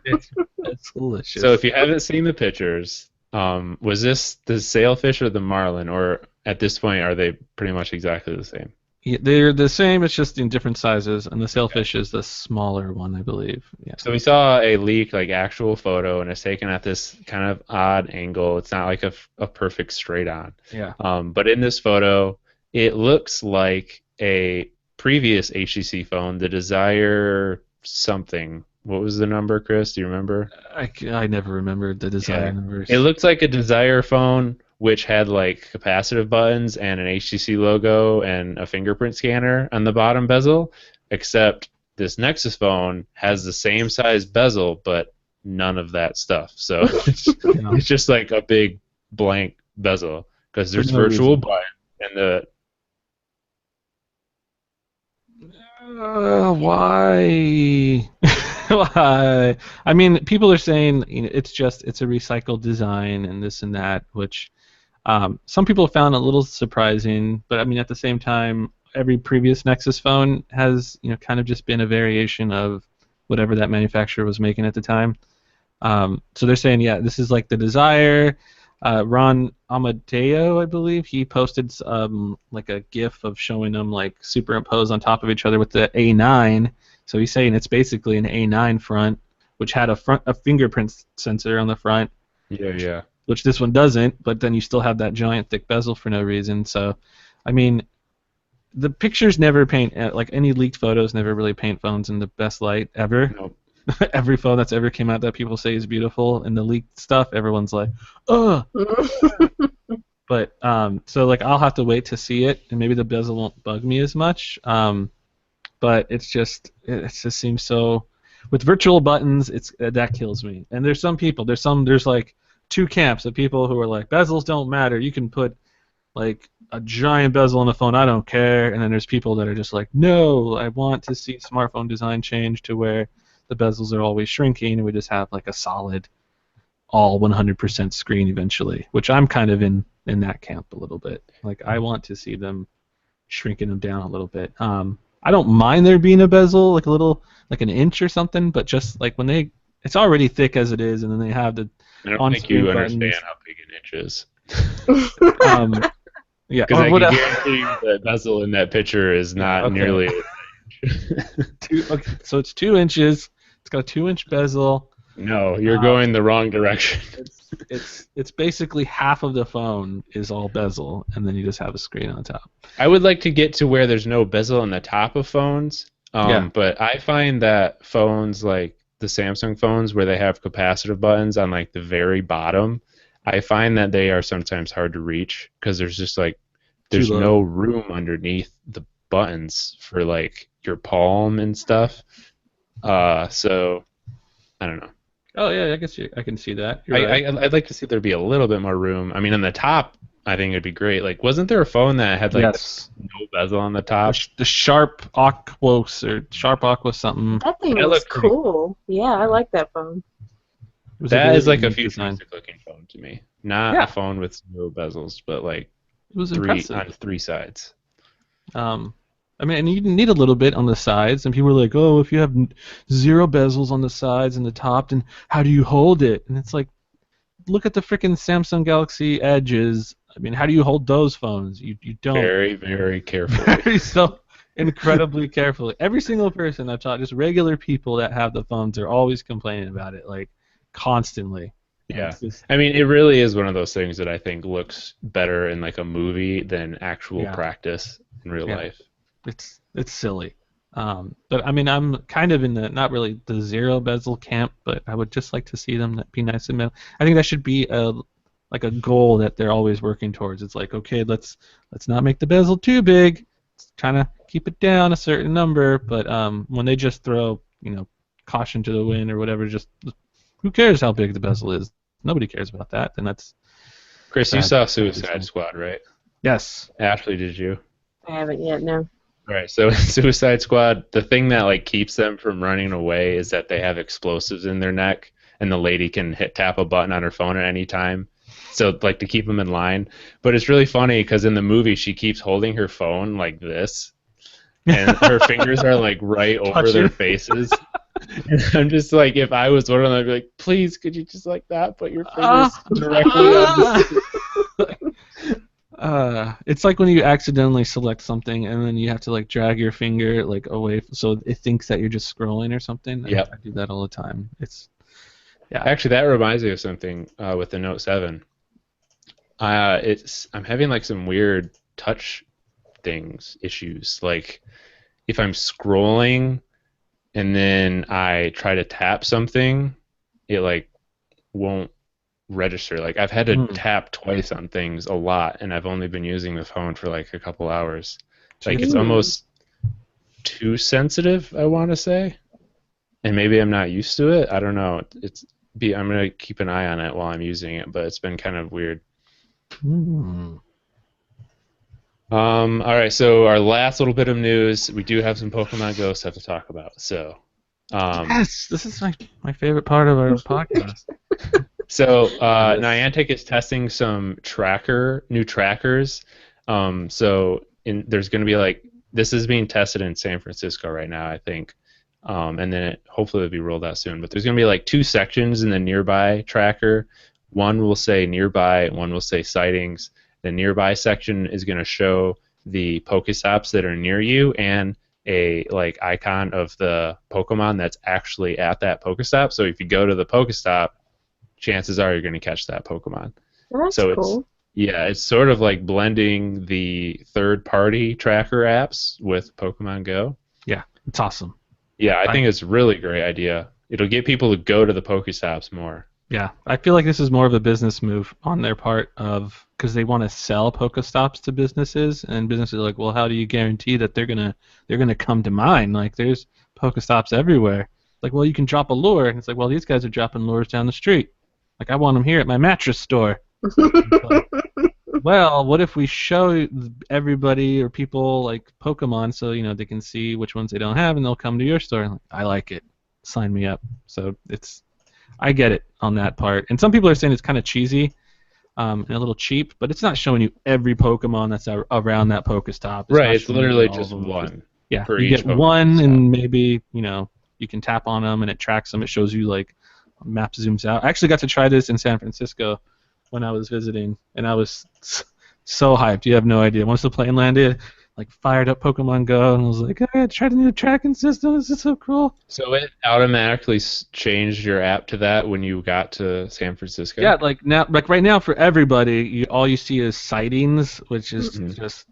[SPEAKER 2] It's bezel-licious.
[SPEAKER 1] So if you haven't seen the pictures, was this the sailfish or the marlin, or at this point are they pretty much exactly the same?
[SPEAKER 2] Yeah, they're the same, it's just in different sizes, and the sailfish is the smaller one, I believe. Yeah.
[SPEAKER 1] So we saw a leaked, like, actual photo, and it's taken at this kind of odd angle. It's not like a perfect straight on.
[SPEAKER 2] Yeah.
[SPEAKER 1] But in this photo, it looks like a previous HTC phone, the Desire something. What was the number, Chris? Do you remember?
[SPEAKER 2] I never remembered the Desire numbers.
[SPEAKER 1] It looks like a Desire phone, which had like capacitive buttons and an HTC logo and a fingerprint scanner on the bottom bezel, except this Nexus phone has the same size bezel, but none of that stuff. So it's just like a big blank bezel, because there's virtual button and the...
[SPEAKER 2] Why? Why? I mean, people are saying it's a recycled design and this and that, which some people found a little surprising. But I mean, at the same time, every previous Nexus phone has kind of just been a variation of whatever that manufacturer was making at the time. So they're saying, yeah, this is like the Desire. Ron Amadeo, I believe, he posted like a GIF of showing them like superimposed on top of each other with the A9. So he's saying it's basically an A9 front, which had a fingerprint sensor on the front.
[SPEAKER 1] Yeah.
[SPEAKER 2] Which this one doesn't, but then you still have that giant thick bezel for no reason. So I mean, the pictures never paint, like any leaked photos never really paint phones in the best light ever.
[SPEAKER 1] Nope.
[SPEAKER 2] Every phone that's ever came out that people say is beautiful, and the leaked stuff, everyone's like, ugh. But so like I'll have to wait to see it, and maybe the bezel won't bug me as much. But it just seems so. With virtual buttons, that kills me. And there's some people, there's like two camps of people who are like, bezels don't matter. You can put like a giant bezel on the phone, I don't care. And then there's people that are just like, no, I want to see smartphone design change to where the bezels are always shrinking, and we just have like a solid, all 100% screen eventually. Which I'm kind of in that camp a little bit. Like I want to see them shrinking them down a little bit. I don't mind there being a bezel, like a little, like an inch or something, but just like when it's already thick as it is, and then they have the
[SPEAKER 1] I don't think
[SPEAKER 2] on-screen
[SPEAKER 1] you
[SPEAKER 2] buttons.
[SPEAKER 1] understand how big an inch is.
[SPEAKER 2] Yeah,
[SPEAKER 1] Because I can guarantee the bezel in that picture is not nearly an inch.
[SPEAKER 2] Okay, so it's 2 inches. It's got a 2-inch bezel.
[SPEAKER 1] No, you're going the wrong direction.
[SPEAKER 2] It's basically half of the phone is all bezel, and then you just have a screen on top.
[SPEAKER 1] I would like to get to where there's no bezel on the top of phones, but I find that phones like the Samsung phones where they have capacitive buttons on like the very bottom, I find that they are sometimes hard to reach because there's just like there's no room underneath the buttons for like your palm and stuff. So I don't know.
[SPEAKER 2] Oh yeah, I guess I can see that.
[SPEAKER 1] I'd like to see there be a little bit more room. I mean, on the top, I think it'd be great. Like, wasn't there a phone that had like no bezel on the top?
[SPEAKER 2] The Sharp Aquos or Sharp Aqua something.
[SPEAKER 3] That thing looks cool. Yeah, I like that phone.
[SPEAKER 1] That is like a futuristic-looking phone to me. Not a phone with no bezels, but like
[SPEAKER 2] it was
[SPEAKER 1] on 3 sides.
[SPEAKER 2] I mean, and you need a little bit on the sides, and people are like, oh, if you have 0 bezels on the sides and the top, then how do you hold it? And it's like, look at the freaking Samsung Galaxy Edges. I mean, how do you hold those phones? You don't.
[SPEAKER 1] Very, very carefully.
[SPEAKER 2] So incredibly carefully. Every single person I've taught, just regular people that have the phones, are always complaining about it, like, constantly.
[SPEAKER 1] Yeah. I mean, it really is one of those things that I think looks better in like a movie than actual practice in real life.
[SPEAKER 2] It's silly, but I mean I'm kind of in the not really the 0 bezel camp, but I would just like to see them be nice and middle. I think that should be a goal that they're always working towards. It's like, okay, let's not make the bezel too big, trying to keep it down a certain number, but when they just throw caution to the wind or whatever, just who cares how big the bezel is? Nobody cares about that. Then that's
[SPEAKER 1] Chris, you saw Suicide Squad, right?
[SPEAKER 2] Yes.
[SPEAKER 1] Ashley, did you?
[SPEAKER 3] I haven't yet, no.
[SPEAKER 1] All right, so Suicide Squad, the thing that like keeps them from running away is that they have explosives in their neck, and the lady can tap a button on her phone at any time, so like to keep them in line. But it's really funny because in the movie she keeps holding her phone like this, and her fingers are like right over their faces. And I'm just like, if I was one of them, I'd be like, please, could you just like that, put your fingers directly on the
[SPEAKER 2] it's like when you accidentally select something and then you have to like drag your finger like away so it thinks that you're just scrolling or something.
[SPEAKER 1] Yeah,
[SPEAKER 2] I do that all the time.
[SPEAKER 1] Actually, that reminds me of something with the Note 7. I'm having like some weird touch issues. Like if I'm scrolling and then I try to tap something, it like won't register. Like I've had to tap twice on things a lot, and I've only been using the phone for like a couple hours. Like it's almost too sensitive, I want to say, and maybe I'm not used to it. I don't know. I'm gonna keep an eye on it while I'm using it, but it's been kind of weird. All right, so our last little bit of news, we do have some Pokemon Go stuff to talk about. So
[SPEAKER 2] yes, this is my favorite part of our podcast.
[SPEAKER 1] So Niantic is testing some new trackers. There's going to be like, this is being tested in San Francisco right now, I think, and then hopefully it'll be rolled out soon. But there's going to be like 2 sections in the nearby tracker. One will say nearby, one will say sightings. The nearby section is going to show the Pokestops that are near you and a like icon of the Pokemon that's actually at that Pokestop. So if you go to the Pokestop, chances are you're going to catch that Pokemon.
[SPEAKER 3] That's
[SPEAKER 1] so
[SPEAKER 3] cool.
[SPEAKER 1] Yeah, it's sort of like blending the third-party tracker apps with Pokemon Go.
[SPEAKER 2] Yeah, it's awesome.
[SPEAKER 1] Yeah, I think it's a really great idea. It'll get people to go to the Pokestops more.
[SPEAKER 2] Yeah, I feel like this is more of a business move on their part of because they want to sell Pokestops to businesses, and businesses are like, well, how do you guarantee that they're gonna come to mine? Like, there's Pokestops everywhere. Like, well, you can drop a lure, and it's like, well, these guys are dropping lures down the street. Like, I want them here at my mattress store. Like, well, what if we show everybody or people like Pokemon so they can see which ones they don't have, and they'll come to your store? And like, I like it. Sign me up. So I get it on that part. And some people are saying it's kind of cheesy and a little cheap, but it's not showing you every Pokemon that's around that Pokestop.
[SPEAKER 1] Right, it's literally just one.
[SPEAKER 2] Yeah,
[SPEAKER 1] for
[SPEAKER 2] you
[SPEAKER 1] each
[SPEAKER 2] get
[SPEAKER 1] Pokemon
[SPEAKER 2] one,
[SPEAKER 1] stop.
[SPEAKER 2] and maybe you can tap on them, and it tracks them. It shows you like map zooms out. I actually got to try this in San Francisco when I was visiting, and I was so hyped. You have no idea. Once the plane landed, like fired up Pokemon Go, and I was like, I tried the new tracking system. This is so cool.
[SPEAKER 1] So it automatically changed your app to that when you got to San Francisco?
[SPEAKER 2] Yeah, like right now for everybody, all you see is sightings, which is just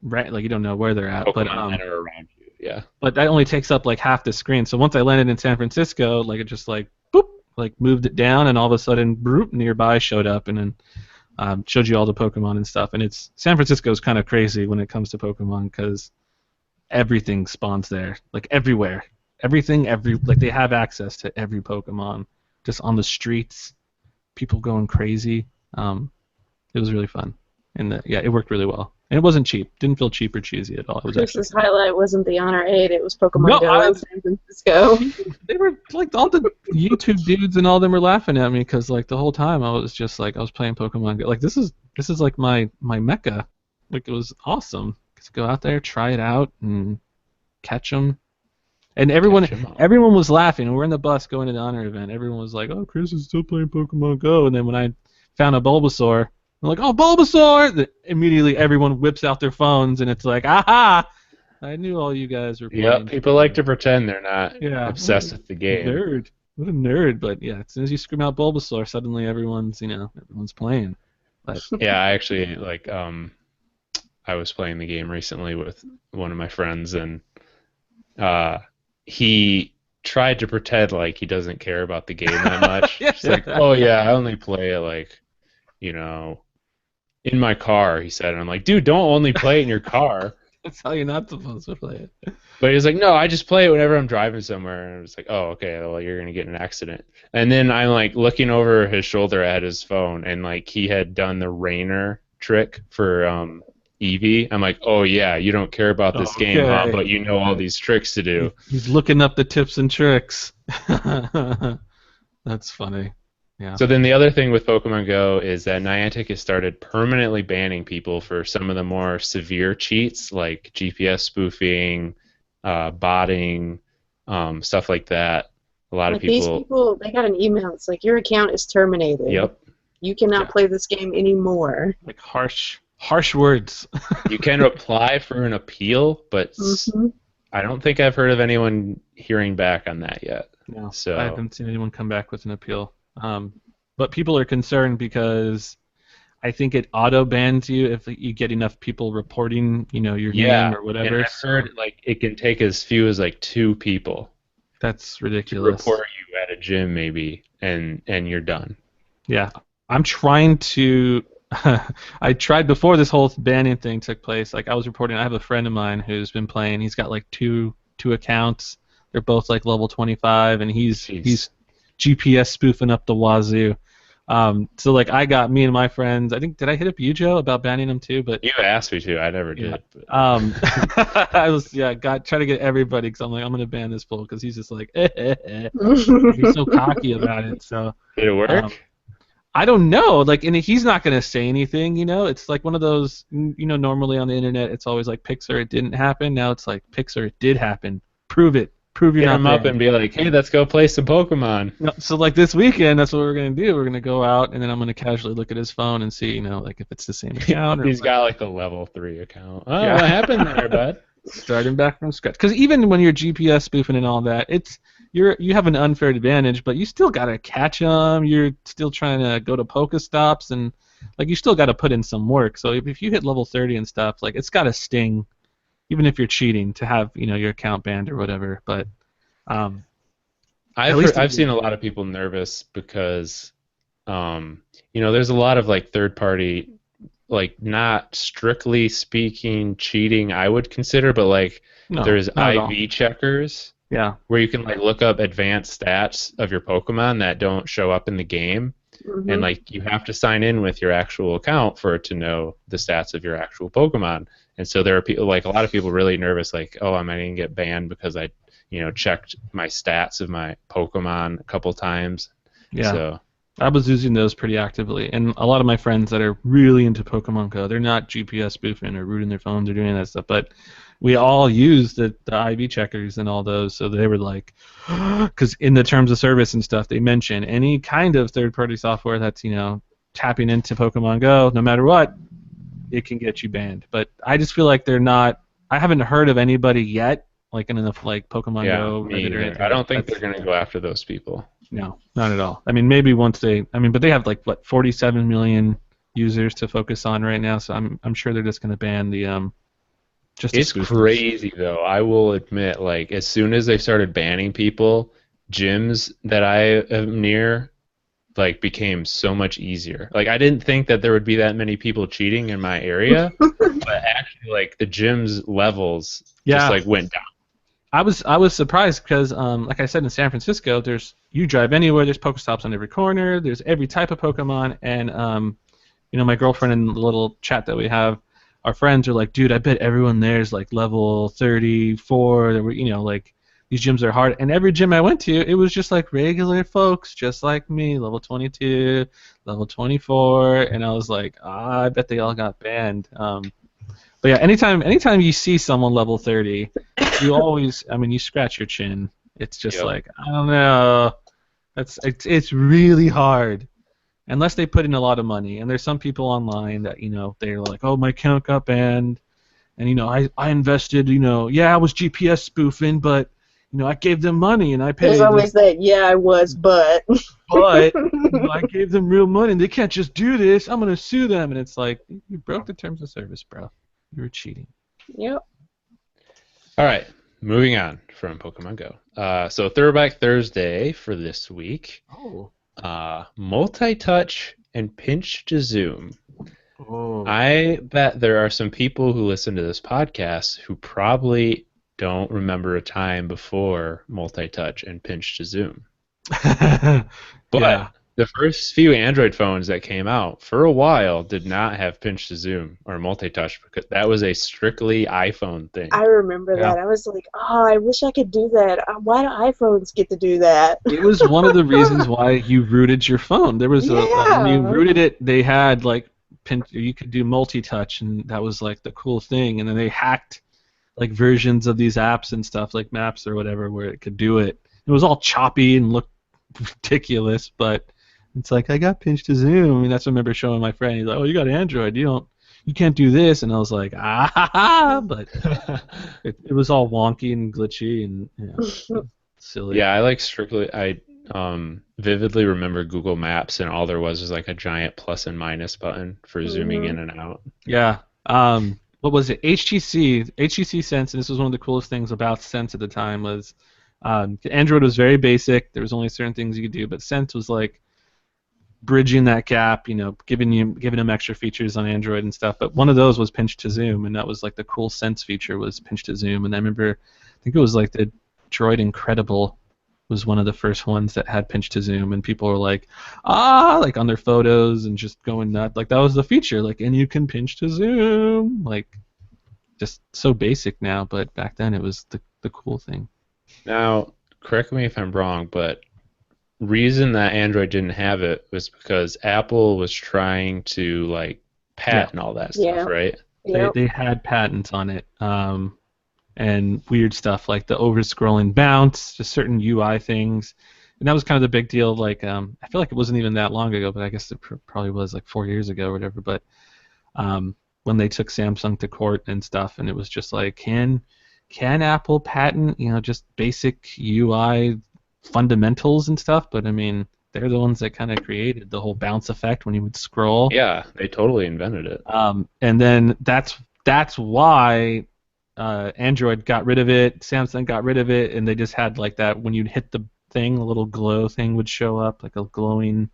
[SPEAKER 2] right, like you don't know where they're at.
[SPEAKER 1] Pokemon that are around you. Yeah.
[SPEAKER 2] But that only takes up like half the screen. So once I landed in San Francisco, like it just like boop, like moved it down, and all of a sudden, broop, nearby showed up, and then showed you all the Pokemon and stuff. And San Francisco is kind of crazy when it comes to Pokemon because everything spawns there, like everywhere. Everything, like they have access to every Pokemon, just on the streets. People going crazy. It was really fun, and it worked really well. And it wasn't cheap. Didn't feel cheap or cheesy at all. It was
[SPEAKER 3] Chris's highlight wasn't the Honor 8, it was Pokemon Go in San Francisco.
[SPEAKER 2] They were like all the YouTube dudes and all them were laughing at me because like the whole time I was just like I was playing Pokemon Go. Like this is like my mecca. Like it was awesome. Just go out there, try it out, and catch them. And everyone was laughing. We're in the bus going to the Honor event. Everyone was like, "Oh, Chris is still playing Pokemon Go." And then when I found a Bulbasaur, I'm like, "Oh, Bulbasaur!" Immediately, everyone whips out their phones, and it's like, "Aha! I knew all you guys were playing."
[SPEAKER 1] Yeah, people like to pretend they're not obsessed with the game.
[SPEAKER 2] Nerd. What a nerd! But yeah, as soon as you scream out Bulbasaur, suddenly everyone's playing. But
[SPEAKER 1] yeah, I actually I was playing the game recently with one of my friends, and he tried to pretend like he doesn't care about the game that much. It's like, oh yeah, I only play it like, in my car, he said. And I'm like, dude, don't only play it in your car.
[SPEAKER 2] That's how you're not supposed to play it.
[SPEAKER 1] But he's like, no, I just play it whenever I'm driving somewhere. And I was like, oh, okay, well, you're going to get in an accident. And then I'm like looking over his shoulder at his phone, and like he had done the Rainer trick for Eevee. I'm like, oh yeah, you don't care about this game, huh? But you know all these tricks to do.
[SPEAKER 2] He's looking up the tips and tricks. That's funny. Yeah.
[SPEAKER 1] So then the other thing with Pokemon Go is that Niantic has started permanently banning people for some of the more severe cheats, like GPS spoofing, botting, stuff like that. A lot of people.
[SPEAKER 3] These people, they got an email. It's like, your account is terminated.
[SPEAKER 1] Yep.
[SPEAKER 3] You cannot play this game anymore.
[SPEAKER 2] Like harsh words.
[SPEAKER 1] You can apply for an appeal, but I don't think I've heard of anyone hearing back on that yet.
[SPEAKER 2] No,
[SPEAKER 1] so
[SPEAKER 2] I haven't seen anyone come back with an appeal. But people are concerned because I think it auto bans you if you get enough people reporting, your name or whatever.
[SPEAKER 1] And I've heard like it can take as few as like 2 people.
[SPEAKER 2] That's ridiculous.
[SPEAKER 1] To report you at a gym maybe, and you're done.
[SPEAKER 2] Yeah, I'm trying to. I tried before this whole banning thing took place. Like I was reporting, I have a friend of mine who's been playing. He's got like two accounts. They're both like level 25, and he's GPS spoofing up the wazoo. So like I got me and my friends. I think did I hit up you, Joe, about banning them too? But
[SPEAKER 1] you asked me to. I never did.
[SPEAKER 2] I was trying to get everybody because I'm like I'm gonna ban this fool because he's just like he's so cocky about it. So
[SPEAKER 1] did it work?
[SPEAKER 2] I don't know. Like, and he's not gonna say anything. It's like one of those. Normally on the internet, it's always like Pixar, it didn't happen. Now it's like Pixar, it did happen. Prove it. Prove you're not
[SPEAKER 1] him up and be like, hey, let's go play some Pokemon.
[SPEAKER 2] No, so like this weekend, that's what we're gonna do. We're gonna go out, and then I'm gonna casually look at his phone and see, like if it's the same account.
[SPEAKER 1] He's got like a level 3 account. Oh, what happened there, bud?
[SPEAKER 2] Starting back from scratch. Because even when you're GPS spoofing and all that, you have an unfair advantage, but you still gotta catch them. You're still trying to go to Pokestops, and like you still got to put in some work. So if you hit level 30 and stuff, like it's got to sting, even if you're cheating, to have your account banned or whatever. But
[SPEAKER 1] I've seen a lot of people nervous because there's a lot of like third party, like not strictly speaking cheating I would consider, but like there's IV checkers.
[SPEAKER 2] Yeah.
[SPEAKER 1] Where you can like look up advanced stats of your Pokemon that don't show up in the game.
[SPEAKER 3] Mm-hmm.
[SPEAKER 1] And like you have to sign in with your actual account for it to know the stats of your actual Pokemon. And so there are people, like a lot of people really nervous, like, oh, am I going to get banned because I checked my stats of my Pokemon a couple times.
[SPEAKER 2] Yeah.
[SPEAKER 1] So
[SPEAKER 2] I was using those pretty actively, and a lot of my friends that are really into Pokemon Go, they're not GPS spoofing or rooting their phones or doing that stuff, but we all use the IV checkers and all those, so they were like, because in the terms of service and stuff, they mention any kind of third-party software that's tapping into Pokemon Go, no matter what, it can get you banned. But I just feel like they're not. I haven't heard of anybody yet, like in the Pokemon Go.
[SPEAKER 1] Me either. I don't think they're going to go after those people.
[SPEAKER 2] No, not at all. I mean, maybe once but they have 47 million users to focus on right now, so I'm sure they're just going to ban the
[SPEAKER 1] It's crazy though. I will admit, like as soon as they started banning people, gyms that I am near became so much easier. Like I didn't think that there would be that many people cheating in my area, but actually the gym's levels just went down.
[SPEAKER 2] I was surprised because, like I said, in San Francisco, you drive anywhere, there's Pokestops on every corner, there's every type of Pokemon, and my girlfriend in the little chat that we have, our friends are like, dude, I bet everyone there's level 34. These gyms are hard, and every gym I went to, it was just regular folks, just like me, level 22, level 24, and I was like, I bet they all got banned. But yeah, anytime you see someone level 30, you always, you scratch your chin. It's just I don't know. It's really hard, unless they put in a lot of money. And there's some people online that they're like, oh, my account got banned, and I invested. I was GPS spoofing, but I gave them money and I paid.
[SPEAKER 3] There's always that. Yeah, I was, but.
[SPEAKER 2] But I gave them real money, and they can't just do this. I'm gonna sue them, and it's like you broke the terms of service, bro. You were cheating.
[SPEAKER 3] Yep.
[SPEAKER 1] All right, moving on from Pokemon Go. So Throwback Thursday for this week.
[SPEAKER 2] Oh.
[SPEAKER 1] Multi-touch and pinch to zoom.
[SPEAKER 2] Oh.
[SPEAKER 1] I bet there are some people who listen to this podcast who probably don't remember a time before multi-touch and pinch to zoom. But the first few Android phones that came out for a while did not have pinch to zoom or multi-touch because that was a strictly iPhone thing.
[SPEAKER 3] I remember that. I was like, oh, I wish I could do that. Why do iPhones get to do that?
[SPEAKER 2] It was one of the reasons why you rooted your phone. There was when you rooted it, they had you could do multi-touch, and that was the cool thing. And then they hacked versions of these apps and stuff like Maps or whatever where it could do it. It was all choppy and looked ridiculous, but it's I got pinch to zoom. That's what I remember showing my friend. He's like, oh, you got Android. You can't do this. And I was like, but it was all wonky and glitchy and silly.
[SPEAKER 1] Yeah, I vividly remember Google Maps, and all there was a giant plus and minus button for zooming in and out.
[SPEAKER 2] Yeah. What was it? HTC Sense, and this was one of the coolest things about Sense at the time was Android was very basic. There was only certain things you could do, but Sense was bridging that gap, giving them extra features on Android and stuff. But one of those was pinch to zoom, and that was the cool Sense feature was pinch to zoom. And I remember, I think it was the Droid Incredible was one of the first ones that had pinch to zoom, and people were on their photos and just going nuts. That was the feature, and you can pinch to zoom, just so basic now, but back then it was the cool thing.
[SPEAKER 1] Now, correct me if I'm wrong, but reason that Android didn't have it was because Apple was trying to patent all that stuff, right?
[SPEAKER 3] Yep.
[SPEAKER 2] They had patents on it, and weird stuff like the over-scrolling bounce, just certain UI things, and that was kind of the big deal. I feel like it wasn't even that long ago, but I guess it probably was 4 years ago or whatever. But when they took Samsung to court and stuff, and it was just can Apple patent just basic UI fundamentals and stuff? But they're the ones that kind of created the whole bounce effect when you would scroll.
[SPEAKER 1] Yeah, they totally invented it.
[SPEAKER 2] And then that's why Android got rid of it, Samsung got rid of it, and they just had like that when you'd hit the thing, a little glow thing would show up, like a glowing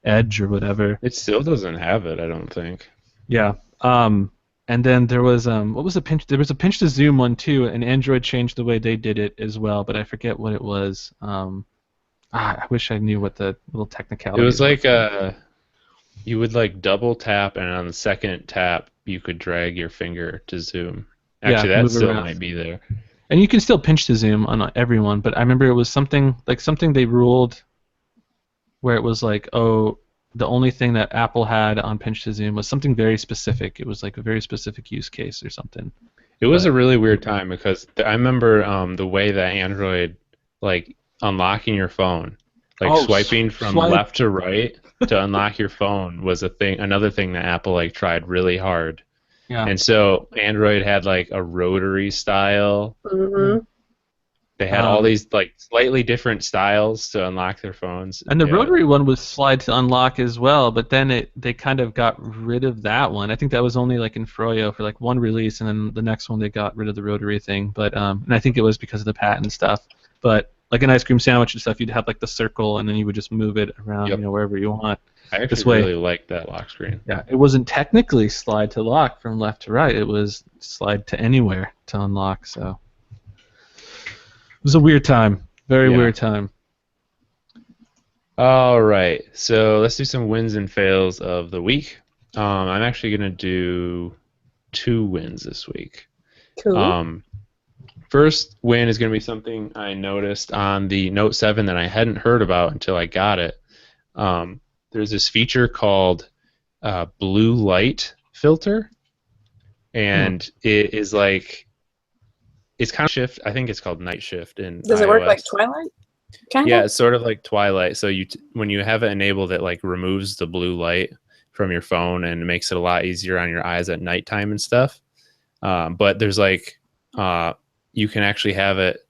[SPEAKER 2] edge or whatever.
[SPEAKER 1] It still doesn't have it, I don't think.
[SPEAKER 2] Yeah. And then there was what was a pinch? There was a pinch to zoom one too, and Android changed the way they did it as well, but I forget what it was. I wish I knew what the little technicality.
[SPEAKER 1] It was like you would like double tap, and on the second tap, you could drag your finger to zoom. Actually, that still might be there.
[SPEAKER 2] And you can still pinch to zoom on everyone, but I remember it was something they ruled where it was like, oh, the only thing that Apple had on pinch to zoom was something very specific. It was like a very specific use case or something.
[SPEAKER 1] It was a really weird time because I remember the way that Android, like unlocking your phone, like swiping from left to right to unlock your phone was another thing that Apple like tried really hard.
[SPEAKER 2] Yeah.
[SPEAKER 1] And so Android had like a rotary style.
[SPEAKER 3] Mm-hmm.
[SPEAKER 1] They had all these like slightly different styles to unlock their phones.
[SPEAKER 2] And the rotary one was slide to unlock as well, but then they kind of got rid of that one. I think that was only like in Froyo for like one release, and then the next one they got rid of the rotary thing. But and I think it was because of the patent stuff. But like an ice cream sandwich and stuff, you'd have like the circle, and then you would just move it around, wherever you want.
[SPEAKER 1] I actually really liked that lock screen.
[SPEAKER 2] Yeah, it wasn't technically slide to lock from left to right. It was slide to anywhere to unlock. So it was a weird time. Very weird time.
[SPEAKER 1] All right, so let's do some wins and fails of the week. I'm actually going to do 2 wins this week.
[SPEAKER 3] Cool.
[SPEAKER 1] First win is going to be something I noticed on the Note 7 that I hadn't heard about until I got it. There's this feature called blue light filter, and it is like, it's kind of shift. I think it's called night shift in
[SPEAKER 3] Does
[SPEAKER 1] iOS.
[SPEAKER 3] it work like Twilight?
[SPEAKER 1] Yeah, it's sort of like Twilight. So when you have it enabled, it like removes the blue light from your phone and makes it a lot easier on your eyes at nighttime and stuff. But there's like you can actually have it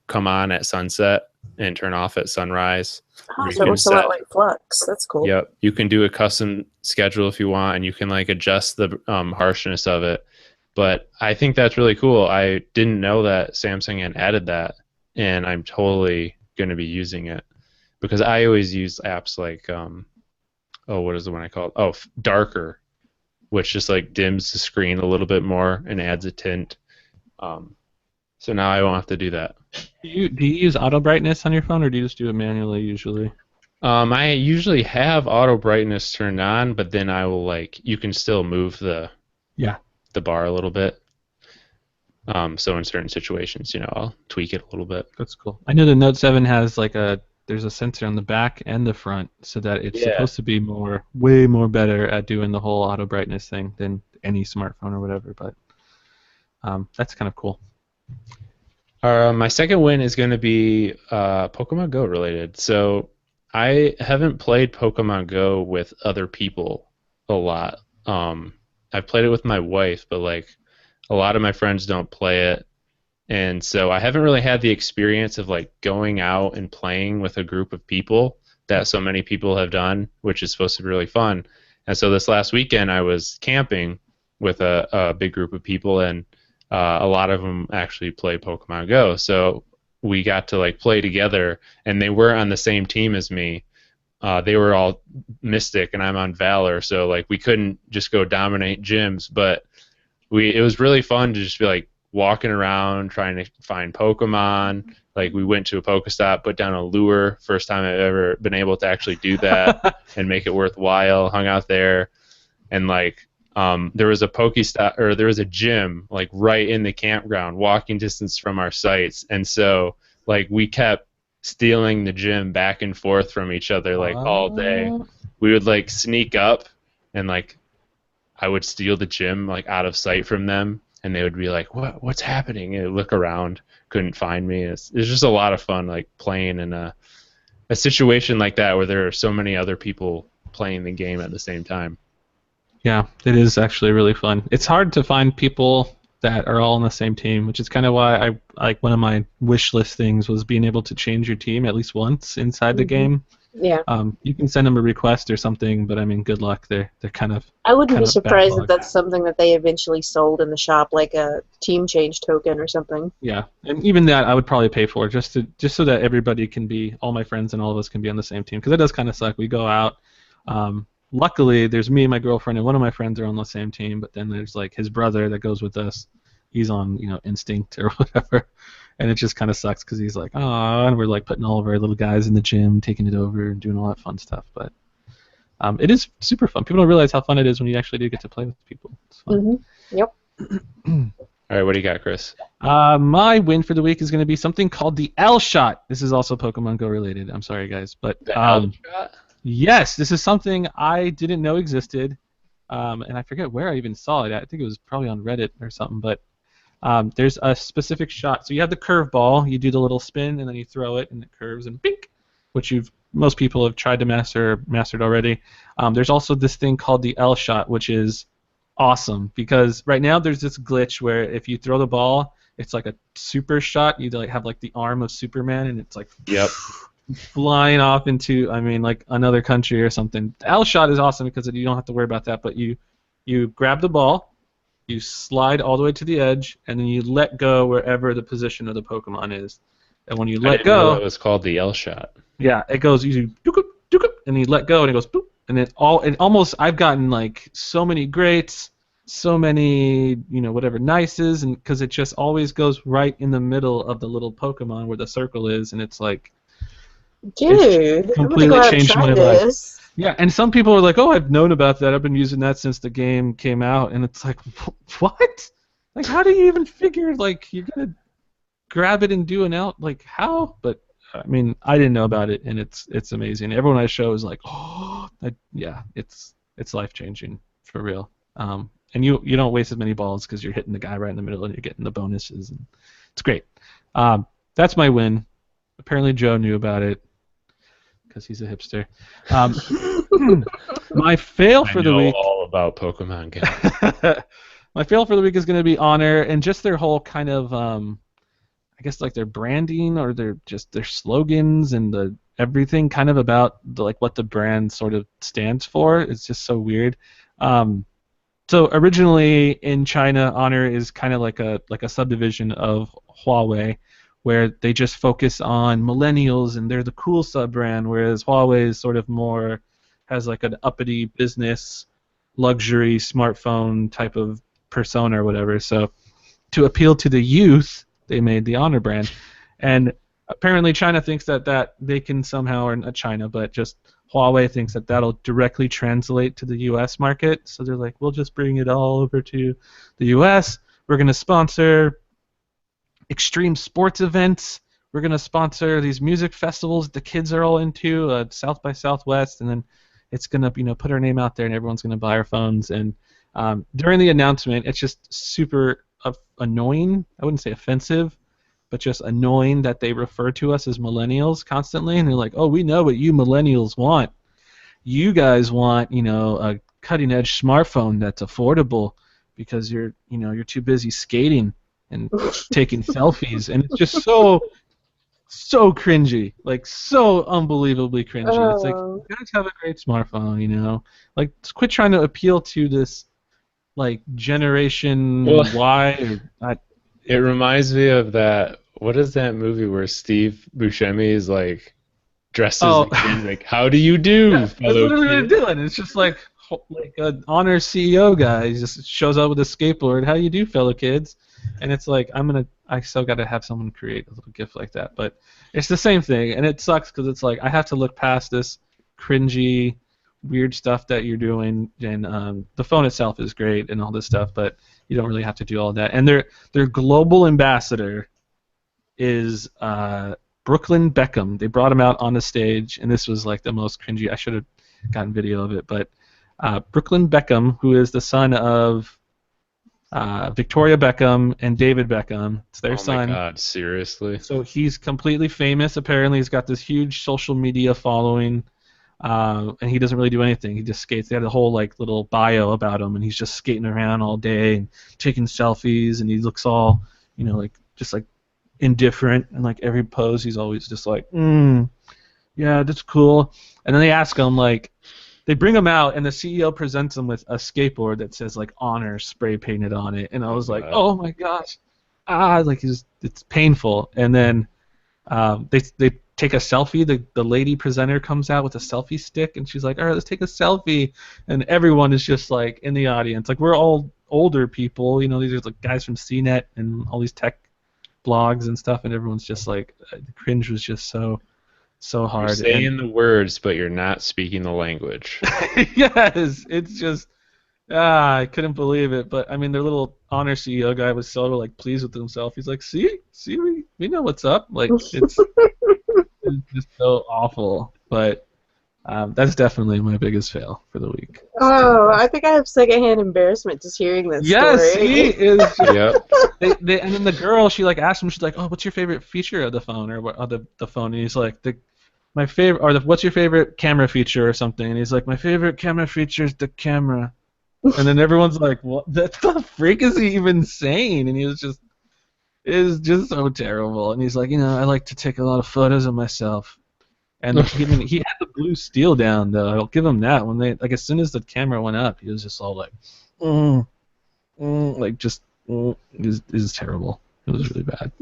[SPEAKER 1] come on at sunset and turn off at sunrise.
[SPEAKER 3] Oh, so it works a lot like Flux. That's cool.
[SPEAKER 1] Yep, you can do a custom schedule if you want, and you can like adjust the harshness of it. But I think that's really cool. I didn't know that Samsung had added that, and I'm totally going to be using it because I always use apps like what is the one I call it? Oh, Darker, which just like dims the screen a little bit more and adds a tint. So now I won't have to do that.
[SPEAKER 2] Do you use auto brightness on your phone, or do you just do it manually usually?
[SPEAKER 1] I usually have auto brightness turned on, but then I will you can still move the bar a little bit. So in certain situations, I'll tweak it a little bit.
[SPEAKER 2] That's cool. I know the Note 7 has there's a sensor on the back and the front, so that it's supposed to be way more better at doing the whole auto brightness thing than any smartphone or whatever. But that's kind of cool.
[SPEAKER 1] My second win is going to be Pokemon Go related. So I haven't played Pokemon Go with other people a lot. I've played it with my wife, but a lot of my friends don't play it. And so I haven't really had the experience of going out and playing with a group of people that so many people have done, which is supposed to be really fun. And so this last weekend I was camping with a big group of people, and a lot of them actually play Pokemon Go. So we got to play together, and they were on the same team as me. They were all Mystic, and I'm on Valor, so we couldn't just go dominate gyms, but it was really fun to just be walking around trying to find Pokemon. We went to a Pokestop, put down a lure, first time I've ever been able to actually do that and make it worthwhile. Hung out there, and there was a Pokestop, or there was a gym right in the campground, walking distance from our sites, and so we kept stealing the gym back and forth from each other all day. We would sneak up, and I would steal the gym out of sight from them, and they would be like, what's happening? And they'd look around, couldn't find me. It's just a lot of fun playing in a situation like that where there are so many other people playing the game at the same time.
[SPEAKER 2] Yeah, it is actually really fun. It's hard to find people that are all on the same team, which is kind of why one of my wish list things was being able to change your team at least once inside the game,
[SPEAKER 3] Yeah.
[SPEAKER 2] You can send them a request or something, but I mean, good luck. They're kind of
[SPEAKER 3] I wouldn't be surprised if
[SPEAKER 2] backlogged.
[SPEAKER 3] that's something that they eventually sold in the shop, like a team change token or something.
[SPEAKER 2] Yeah, and even that I would probably pay for just so that everybody can be, all my friends and all of us can be on the same team, because it does kind of suck. We go out. Luckily, there's me and my girlfriend and one of my friends are on the same team, but then there's like his brother that goes with us. He's on Instinct or whatever, and it just kind of sucks because he's like, oh, and we're like putting all of our little guys in the gym, taking it over, and doing all that fun stuff. But it is super fun. People don't realize how fun it is when you actually do get to play with people. It's fun.
[SPEAKER 3] Mm-hmm. Yep.
[SPEAKER 1] All right, what do you got, Chris?
[SPEAKER 2] My win for the week is going to be something called the L Shot. This is also Pokemon Go related. I'm sorry, guys, but
[SPEAKER 1] The L Shot?
[SPEAKER 2] Yes, this is something I didn't know existed, and I forget where I even saw it at. I think it was probably on Reddit or something. But there's a specific shot. So you have the curveball. You do the little spin, and then you throw it, and it curves, and bink, which most people have tried to mastered already. There's also this thing called the L Shot, which is awesome because right now there's this glitch where if you throw the ball, it's like a super shot. You like have like the arm of Superman, and it's like flying off into like another country or something. The L Shot is awesome because you don't have to worry about that. But you grab the ball, you slide all the way to the edge, and then you let go wherever the position of the Pokemon is. And when you let go,
[SPEAKER 1] it was called the L Shot.
[SPEAKER 2] Yeah, it goes you do and you let go and it goes boop, and it almost I've gotten like so many greats, so many whatever nices, and because it just always goes right in the middle of the little Pokemon where the circle is, and it's like,
[SPEAKER 3] dude,
[SPEAKER 2] completely changed my
[SPEAKER 3] life.
[SPEAKER 2] Yeah, and some people are like, oh, I've known about that. I've been using that since the game came out, and it's like, what? Like, how do you even figure like you're gonna grab it and do an out? Like, how? But I mean, I didn't know about it, and it's amazing. Everyone I show is like, oh, yeah, it's life changing for real. And you don't waste as many balls because you're hitting the guy right in the middle, and you're getting the bonuses, and it's great. That's my win. Apparently, Joe knew about it because he's a hipster. My fail for the week.
[SPEAKER 1] I know all about Pokemon Go.
[SPEAKER 2] My fail for the week is going to be Honor and just their whole kind of. I guess like their branding or their slogans and everything kind of about what the brand sort of stands for. It's just so weird. So originally in China, Honor is kind of like a subdivision of Huawei, where they just focus on millennials and they're the cool sub brand, whereas Huawei is sort of more has like an uppity business, luxury smartphone type of persona or whatever. So to appeal to the youth, they made the Honor brand, and apparently China thinks that they can somehow, or not China, but just Huawei thinks that that'll directly translate to the U.S. market. So they're like, we'll just bring it all over to the U.S. We're going to sponsor extreme sports events. We're going to sponsor these music festivals the kids are all into, South by Southwest, and then it's going to put our name out there, and everyone's going to buy our phones. And during the announcement, it's just super annoying. I wouldn't say offensive, but just annoying that they refer to us as millennials constantly, and they're like, oh, we know what you millennials want. You guys want, a cutting-edge smartphone that's affordable because you're too busy skating and taking selfies, and it's just so cringy, like so unbelievably cringy. It's like, you guys have a great smartphone, like quit trying to appeal to this like generation Y.
[SPEAKER 1] It reminds me of that. What is that movie where Steve Buscemi is like dressed as a kid? Like, how do you do?
[SPEAKER 2] Yeah, that's what they're doing. It's just like an Honor CEO guy. He just shows up with a skateboard. How you do, fellow kids? And it's like I still got to have someone create a little gift like that. But it's the same thing, and it sucks because it's like I have to look past this cringy, weird stuff that you're doing, and the phone itself is great and all this stuff, but you don't really have to do all that. And their global ambassador is Brooklyn Beckham. They brought him out on the stage, and this was like the most cringy. I should have gotten video of it, but Brooklyn Beckham, who is the son of Victoria Beckham and David Beckham. It's their son.
[SPEAKER 1] Oh my God, seriously?
[SPEAKER 2] So he's completely famous. Apparently, he's got this huge social media following. And he doesn't really do anything. He just skates. They had a whole like little bio about him, and he's just skating around all day and taking selfies, and he looks all, like just like indifferent, and like every pose he's always just like, yeah, that's cool. And then they ask him, like, they bring him out, and the CEO presents him with a skateboard that says, like, honor spray painted on it. And I was like, oh my gosh. Like, it's painful. And then they take a selfie. The lady presenter comes out with a selfie stick, and she's like, all right, let's take a selfie. And everyone is just, like, in the audience. Like, we're all older people. You know, these are, like, guys from CNET and all these tech blogs and stuff, and everyone's just, like, the cringe was just so hard.
[SPEAKER 1] You're saying the words, but you're not speaking the language.
[SPEAKER 2] Yes, it's just I couldn't believe it. But I mean, their little honor CEO guy was so like pleased with himself. He's like, see, we know what's up. Like it's just so awful. But that's definitely my biggest fail for the week.
[SPEAKER 3] Oh, I think I have secondhand embarrassment just hearing this
[SPEAKER 2] yes,
[SPEAKER 3] story.
[SPEAKER 2] Yes, he is.
[SPEAKER 1] Yep.
[SPEAKER 2] And then the girl, she like asked him, she's like, oh, what's your favorite feature of the phone or what of the phone? And he's like, my favorite, or what's your favorite camera feature or something? And he's like, my favorite camera feature is the camera. And then everyone's like, what the freak is he even saying? And he was just, it was just so terrible. And he's like, you know, I like to take a lot of photos of myself. And he had the blue steel down though. I'll give him that. When they like as soon as the camera went up, he was just all like, like just, it was terrible. It was really bad.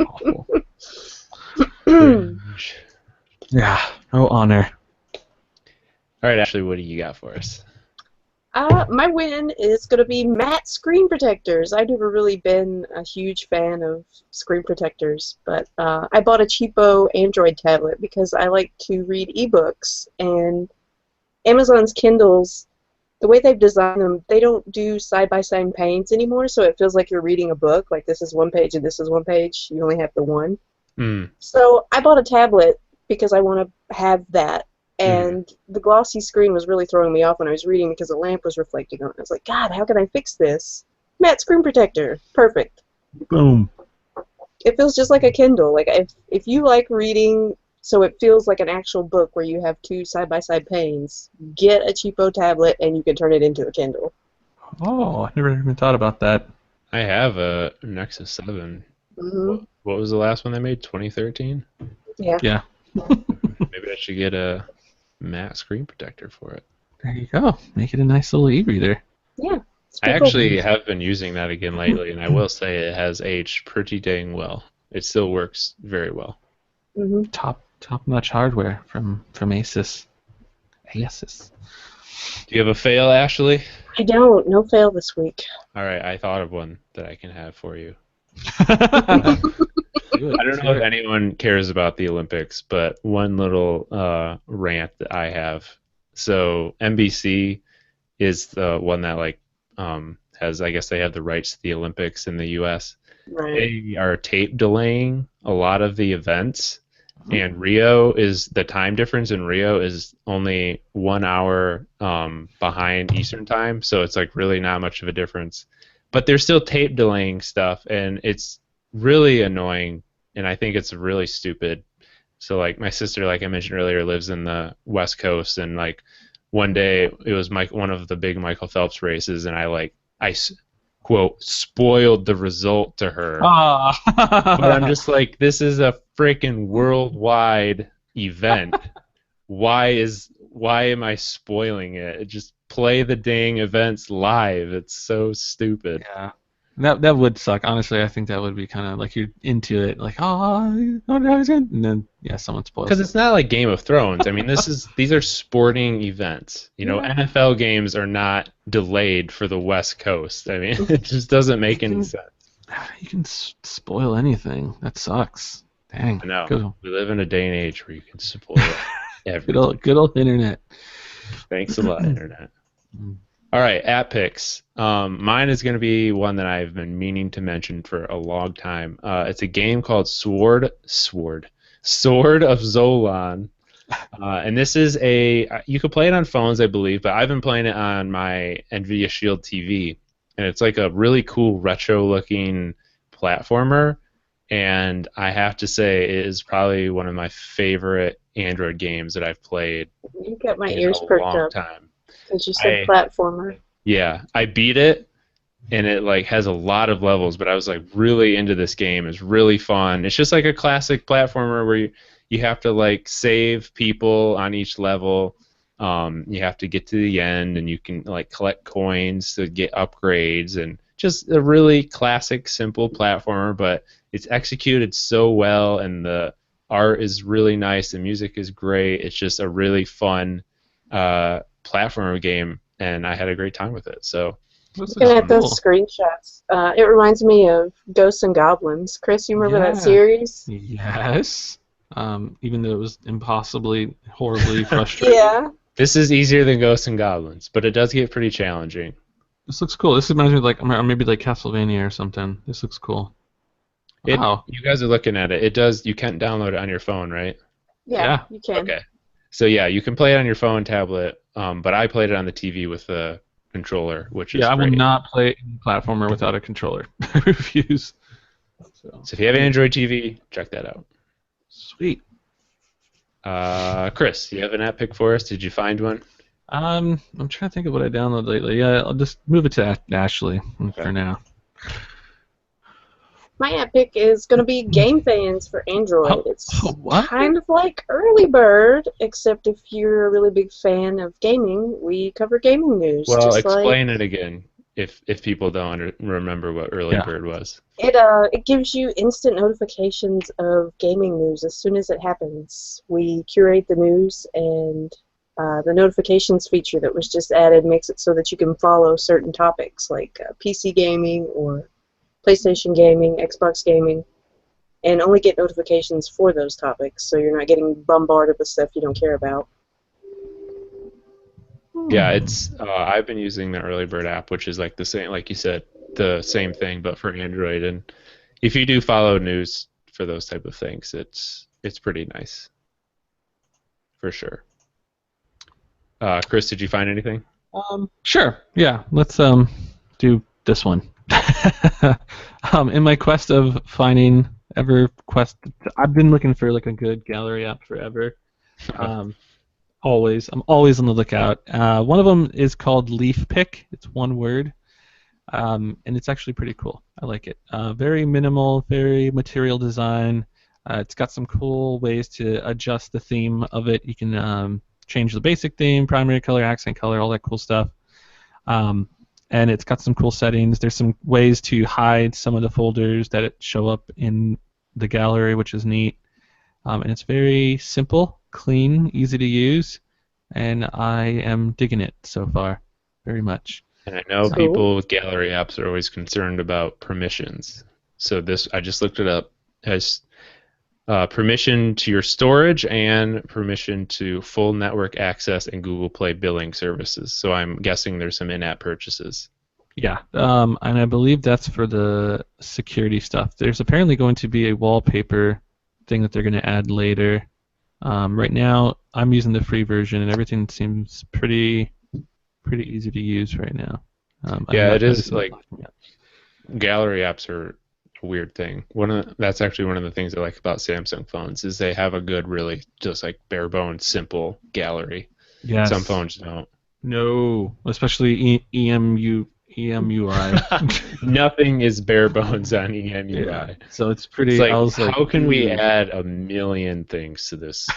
[SPEAKER 2] Awful. Yeah, no honor.
[SPEAKER 1] All right, Ashley, what do you got for us?
[SPEAKER 3] My win is going to be matte screen protectors. I've never really been a huge fan of screen protectors, but I bought a cheapo Android tablet because I like to read ebooks, and Amazon's Kindles, the way they've designed them, they don't do side-by-side panes anymore, so it feels like you're reading a book, like this is one page and this is one page. You only have the one. So I bought a tablet because I want to have that. And the glossy screen was really throwing me off when I was reading because the lamp was reflecting on it. I was like, God, how can I fix this? Matte screen protector. Perfect.
[SPEAKER 2] Boom.
[SPEAKER 3] It feels just like a Kindle. Like if you like reading so it feels like an actual book where you have two side-by-side panes, get a cheapo tablet and you can turn it into a Kindle.
[SPEAKER 2] Oh, I never even thought about that.
[SPEAKER 1] I have a Nexus 7.
[SPEAKER 3] Mm-hmm.
[SPEAKER 1] What was the last one they made? 2013?
[SPEAKER 3] Yeah.
[SPEAKER 2] Yeah.
[SPEAKER 1] Maybe I should get a matte screen protector for it.
[SPEAKER 2] There you go. Make it a nice little e-reader.
[SPEAKER 3] Yeah.
[SPEAKER 1] I actually have been using that again lately, and I will say it has aged pretty dang well. It still works very well.
[SPEAKER 3] Mm-hmm.
[SPEAKER 2] Top-notch hardware from Asus. Asus.
[SPEAKER 1] Do you have a fail, Ashley?
[SPEAKER 3] I don't. No fail this week.
[SPEAKER 1] All right, I thought of one that I can have for you.
[SPEAKER 2] I
[SPEAKER 1] I don't know if anyone cares about the Olympics, but one little rant that I have. So NBC is the one that has, I guess they have the rights to the Olympics in the U.S.
[SPEAKER 3] Right.
[SPEAKER 1] They are tape delaying a lot of the events, and the time difference in Rio is only 1 hour behind Eastern time, so it's like really not much of a difference. But they're still tape delaying stuff, and it's really annoying, and I think it's really stupid. So like my sister, like I mentioned earlier, lives in the West Coast, and like one day it was one of the big Michael Phelps races, and I quote spoiled the result to her. But I'm just like, this is a freaking worldwide event. Why am I spoiling it? Just play the dang events live. It's so stupid.
[SPEAKER 2] Yeah. That would suck. Honestly, I think that would be kind of like you're into it, like, and then someone spoils it.
[SPEAKER 1] Because it's not like Game of Thrones. I mean, these are sporting events. You know, NFL games are not delayed for the West Coast. I mean, it just doesn't make any sense.
[SPEAKER 2] You can spoil anything. That sucks. Dang.
[SPEAKER 1] I know. We live in a day and age where you can spoil everything.
[SPEAKER 2] Good old internet.
[SPEAKER 1] Thanks a lot, internet. All right, app picks. Mine is going to be one that I've been meaning to mention for a long time. It's a game called Sword of Zolan. And this is you can play it on phones, I believe, but I've been playing it on my NVIDIA Shield TV. And it's like a really cool retro-looking platformer. And I have to say, it is probably one of my favorite Android games that I've played
[SPEAKER 3] You got my
[SPEAKER 1] in
[SPEAKER 3] ears
[SPEAKER 1] a
[SPEAKER 3] perked
[SPEAKER 1] long
[SPEAKER 3] up
[SPEAKER 1] time.
[SPEAKER 3] because you said platformer.
[SPEAKER 1] Yeah, I beat it, and it like has a lot of levels, but I was like really into this game. It's really fun. It's just like a classic platformer where you have to like save people on each level. You have to get to the end, and you can like collect coins to get upgrades, and just a really classic, simple platformer. But it's executed so well, and the art is really nice. The music is great. It's just a really fun platformer game, and I had a great time with it. So.
[SPEAKER 2] This
[SPEAKER 3] Looking
[SPEAKER 2] is
[SPEAKER 3] at those
[SPEAKER 2] cool.
[SPEAKER 3] screenshots, it reminds me of Ghosts and Goblins. Chris, you remember that
[SPEAKER 2] Yeah.
[SPEAKER 3] series?
[SPEAKER 2] Yes. Even though it was impossibly, horribly frustrating.
[SPEAKER 3] Yeah.
[SPEAKER 1] This is easier than Ghosts and Goblins, but it does get pretty challenging.
[SPEAKER 2] This looks cool. This reminds me of like, or maybe like Castlevania or something. This looks cool. Wow.
[SPEAKER 1] You guys are looking at it. It does. You can't download it on your phone, right?
[SPEAKER 3] Yeah, you can.
[SPEAKER 1] Okay. So yeah, you can play it on your phone, tablet. But I played it on the TV with the controller, which is
[SPEAKER 2] Yeah, I will
[SPEAKER 1] great.
[SPEAKER 2] not play any platformer without a controller. I refuse.
[SPEAKER 1] So if you have Android TV, check that out.
[SPEAKER 2] Sweet.
[SPEAKER 1] Chris, you have an app pick for us? Did you find one?
[SPEAKER 2] I'm trying to think of what I downloaded lately. Yeah, I'll just move it to Ashley for now.
[SPEAKER 3] My app pick is going to be Game Fans for Android. It's
[SPEAKER 2] what?
[SPEAKER 3] kind of like Early Bird, except if you're a really big fan of gaming, we cover gaming news.
[SPEAKER 1] Well,
[SPEAKER 3] just
[SPEAKER 1] explain
[SPEAKER 3] like
[SPEAKER 1] it again if people don't remember what Early Bird was.
[SPEAKER 3] it gives you instant notifications of gaming news as soon as it happens. We curate the news, and the notifications feature that was just added makes it so that you can follow certain topics like PC gaming or PlayStation gaming, Xbox gaming, and only get notifications for those topics, so you're not getting bombarded with stuff you don't care about.
[SPEAKER 1] Yeah, it's. I've been using the Early Bird app, which is like the same, like you said, the same thing, but for Android. And if you do follow news for those type of things, it's pretty nice, for sure. Chris, did you find anything?
[SPEAKER 2] Sure. Yeah. Let's do this one. In my quest of finding I've been looking for like a good gallery app forever. I'm always on the lookout. One of them is called Leaf Pick. It's one word, and it's actually pretty cool. I like it. Very minimal, very material design. It's got some cool ways to adjust the theme of it. You can change the basic theme, primary color, accent color, all that cool stuff. And it's got some cool settings. There's some ways to hide some of the folders that show up in the gallery, which is neat. And it's very simple, clean, easy to use, and I am digging it so far, very much.
[SPEAKER 1] And I know people with gallery apps are always concerned about permissions. So this, I just looked it up, has permission to your storage and permission to full network access and Google Play billing services. So I'm guessing there's some in-app purchases.
[SPEAKER 2] Yeah, and I believe that's for the security stuff. There's apparently going to be a wallpaper thing that they're going to add later. Right now, I'm using the free version, and everything seems pretty easy to use right now.
[SPEAKER 1] Yeah, it is like gallery apps are a weird thing. That's actually one of the things I like about Samsung phones is they have a good, really just like bare bones, simple gallery.
[SPEAKER 2] Yes.
[SPEAKER 1] Some phones don't.
[SPEAKER 2] No, especially EMUI.
[SPEAKER 1] Nothing is bare bones on EMUI.
[SPEAKER 2] Yeah. So it's pretty.
[SPEAKER 1] It's like,
[SPEAKER 2] I was like,
[SPEAKER 1] how can we add a million things to this?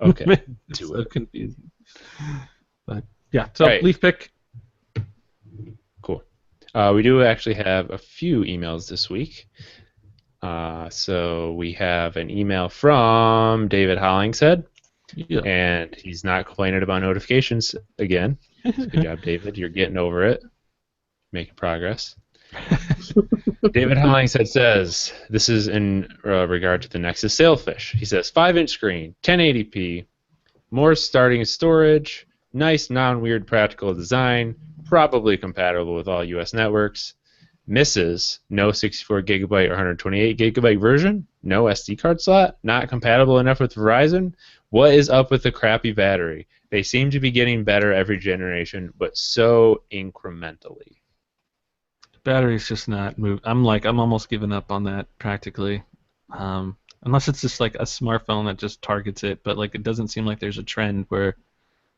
[SPEAKER 1] Okay,
[SPEAKER 2] it's
[SPEAKER 1] do
[SPEAKER 2] so
[SPEAKER 1] it.
[SPEAKER 2] confusing. But yeah, so
[SPEAKER 1] Right.
[SPEAKER 2] Leaf Pick.
[SPEAKER 1] Cool. We do actually have a few emails this week. So we have an email from David Hollingshead,
[SPEAKER 2] Yeah.
[SPEAKER 1] and he's not complaining about notifications again. Good job, David. You're getting over it. Making progress. David Hollingshead says, this is in regard to the Nexus Sailfish. He says, 5-inch screen, 1080p, more starting storage, nice non-weird practical design, probably compatible with all US networks. Misses, no 64 gigabyte or 128 gigabyte version, no SD card slot, not compatible enough with Verizon. What is up with the crappy battery? They seem to be getting better every generation, but so incrementally.
[SPEAKER 2] Battery's just not moving. I'm almost giving up on that practically, unless it's just like a smartphone that just targets it. But like it doesn't seem like there's a trend where.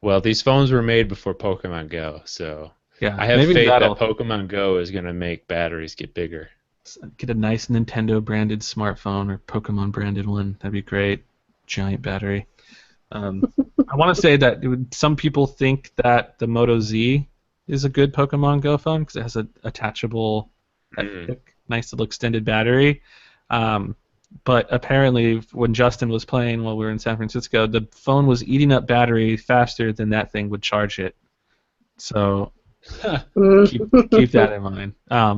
[SPEAKER 1] Well, these phones were made before Pokemon Go, so
[SPEAKER 2] Yeah,
[SPEAKER 1] I have
[SPEAKER 2] maybe
[SPEAKER 1] faith
[SPEAKER 2] that'll
[SPEAKER 1] that Pokemon Go is going to make batteries get bigger.
[SPEAKER 2] get a nice Nintendo branded smartphone or Pokemon branded one. That'd be great. giant battery. I want to say that some people think that the Moto Z is a good Pokemon Go phone because it has a attachable, thick, nice little extended battery. But apparently, when Justin was playing while we were in San Francisco, the phone was eating up battery faster than that thing would charge it. So keep that in mind.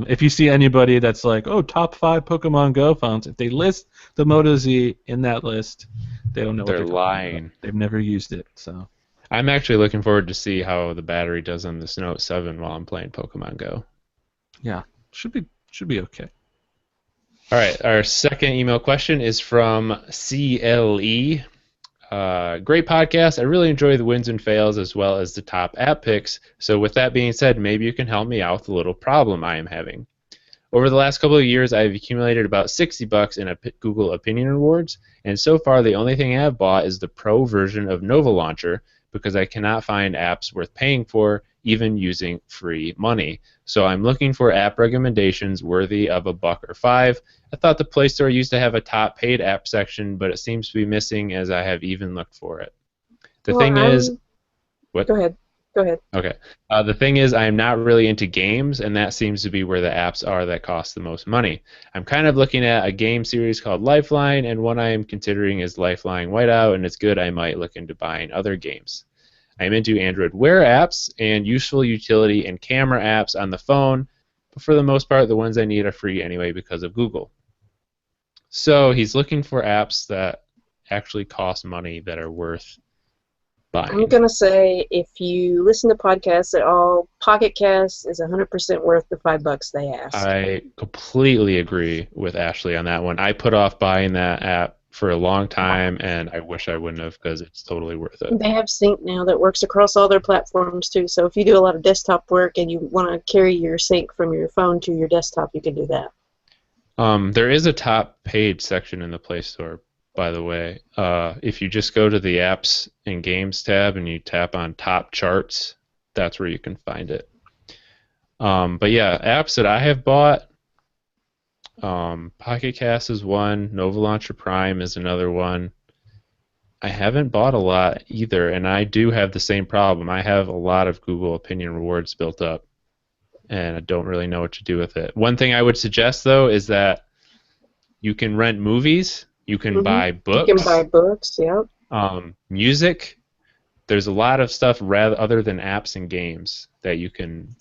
[SPEAKER 2] If you see anybody that's like, oh, top 5 Pokemon Go phones, if they list the Moto Z in that list, they don't know what they're
[SPEAKER 1] lying.
[SPEAKER 2] About. They've never used it. So
[SPEAKER 1] I'm actually looking forward to see how the battery does on this Note 7 while I'm playing Pokemon Go.
[SPEAKER 2] Yeah, should be okay.
[SPEAKER 1] All right, our second email question is from CLE. Great podcast. I really enjoy the wins and fails as well as the top app picks. So with that being said, maybe you can help me out with a little problem I am having. Over the last couple of years, I've accumulated about $60 in Google Opinion Rewards, and so far the only thing I've bought is the Pro version of Nova Launcher because I cannot find apps worth paying for, even using free money. So I'm looking for app recommendations worthy of $1 or $5. I thought the Play Store used to have a top paid app section, but it seems to be missing as I have even looked for it. The thing is... What?
[SPEAKER 3] Go ahead.
[SPEAKER 1] Okay. The thing is, I am not really into games, and that seems to be where the apps are that cost the most money. I'm kind of looking at a game series called Lifeline, and one I am considering is Lifeline Whiteout, and it's good. I might look into buying other games. I'm into Android Wear apps and useful utility and camera apps on the phone, but for the most part, the ones I need are free anyway because of Google. So he's looking for apps that actually cost money that are worth buying.
[SPEAKER 3] I'm going to say if you listen to podcasts at all, Pocket Cast is 100% worth the $5 they ask.
[SPEAKER 1] I completely agree with Ashley on that one. I put off buying that app for a long time, and I wish I wouldn't have because it's totally worth it.
[SPEAKER 3] They have Sync now that works across all their platforms too, so if you do a lot of desktop work and you want to carry your Sync from your phone to your desktop, you can do that.
[SPEAKER 1] There is a top page section in the Play Store, by the way. If you just go to the Apps and Games tab and you tap on Top Charts, that's where you can find it. But yeah, apps that I have bought, Pocket Cast is one, Nova Launcher Prime is another one. I haven't bought a lot either, and I do have the same problem. I have a lot of Google Opinion Rewards built up, and I don't really know what to do with it. One thing I would suggest, though, is that you can rent movies, you can buy books.
[SPEAKER 3] You can buy books, yeah.
[SPEAKER 1] Music. There's a lot of stuff other than apps and games that you can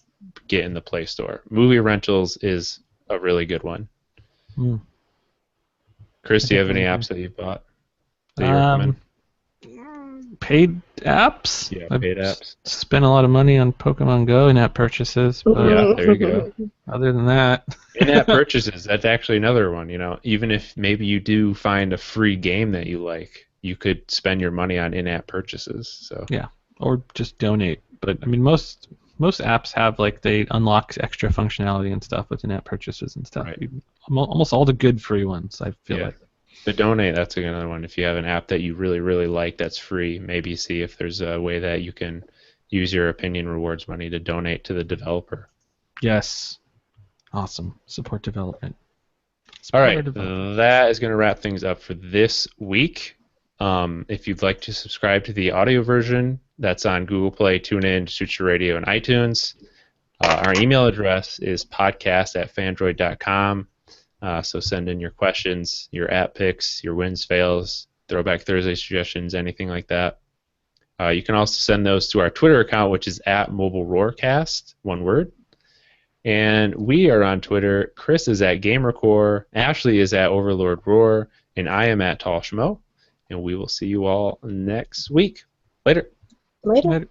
[SPEAKER 1] get in the Play Store. Movie rentals is a really good one. Chris, do you have any apps that you've bought that you recommend?
[SPEAKER 2] Paid apps?
[SPEAKER 1] Yeah, paid apps.
[SPEAKER 2] Spent a lot of money on Pokemon Go in-app purchases. But
[SPEAKER 1] yeah, there you go.
[SPEAKER 2] Other than that...
[SPEAKER 1] In-app purchases, that's actually another one. You know, even if maybe you do find a free game that you like, you could spend your money on in-app purchases. So
[SPEAKER 2] yeah, or just donate. But I mean, most apps have they unlock extra functionality and stuff with in-app purchases and stuff.
[SPEAKER 1] Right.
[SPEAKER 2] Almost all the good free ones, I feel like.
[SPEAKER 1] The donate, that's another one. If you have an app that you really, really like that's free, maybe see if there's a way that you can use your Opinion Rewards money to donate to the developer.
[SPEAKER 2] Yes. Awesome. Support development.
[SPEAKER 1] All right. That is going to wrap things up for this week. If you'd like to subscribe to the audio version, that's on Google Play, TuneIn, Stitcher Radio, and iTunes. Our email address is podcast@phandroid.com. So send in your questions, your app picks, your wins, fails, Throwback Thursday suggestions, anything like that. You can also send those to our Twitter account, which is @MobileRoarcast, one word. And we are on Twitter. Chris is @GamerCore, Ashley is @OverlordRoar, and I am @TallSchmo. And we will see you all next week. Later.
[SPEAKER 3] Later.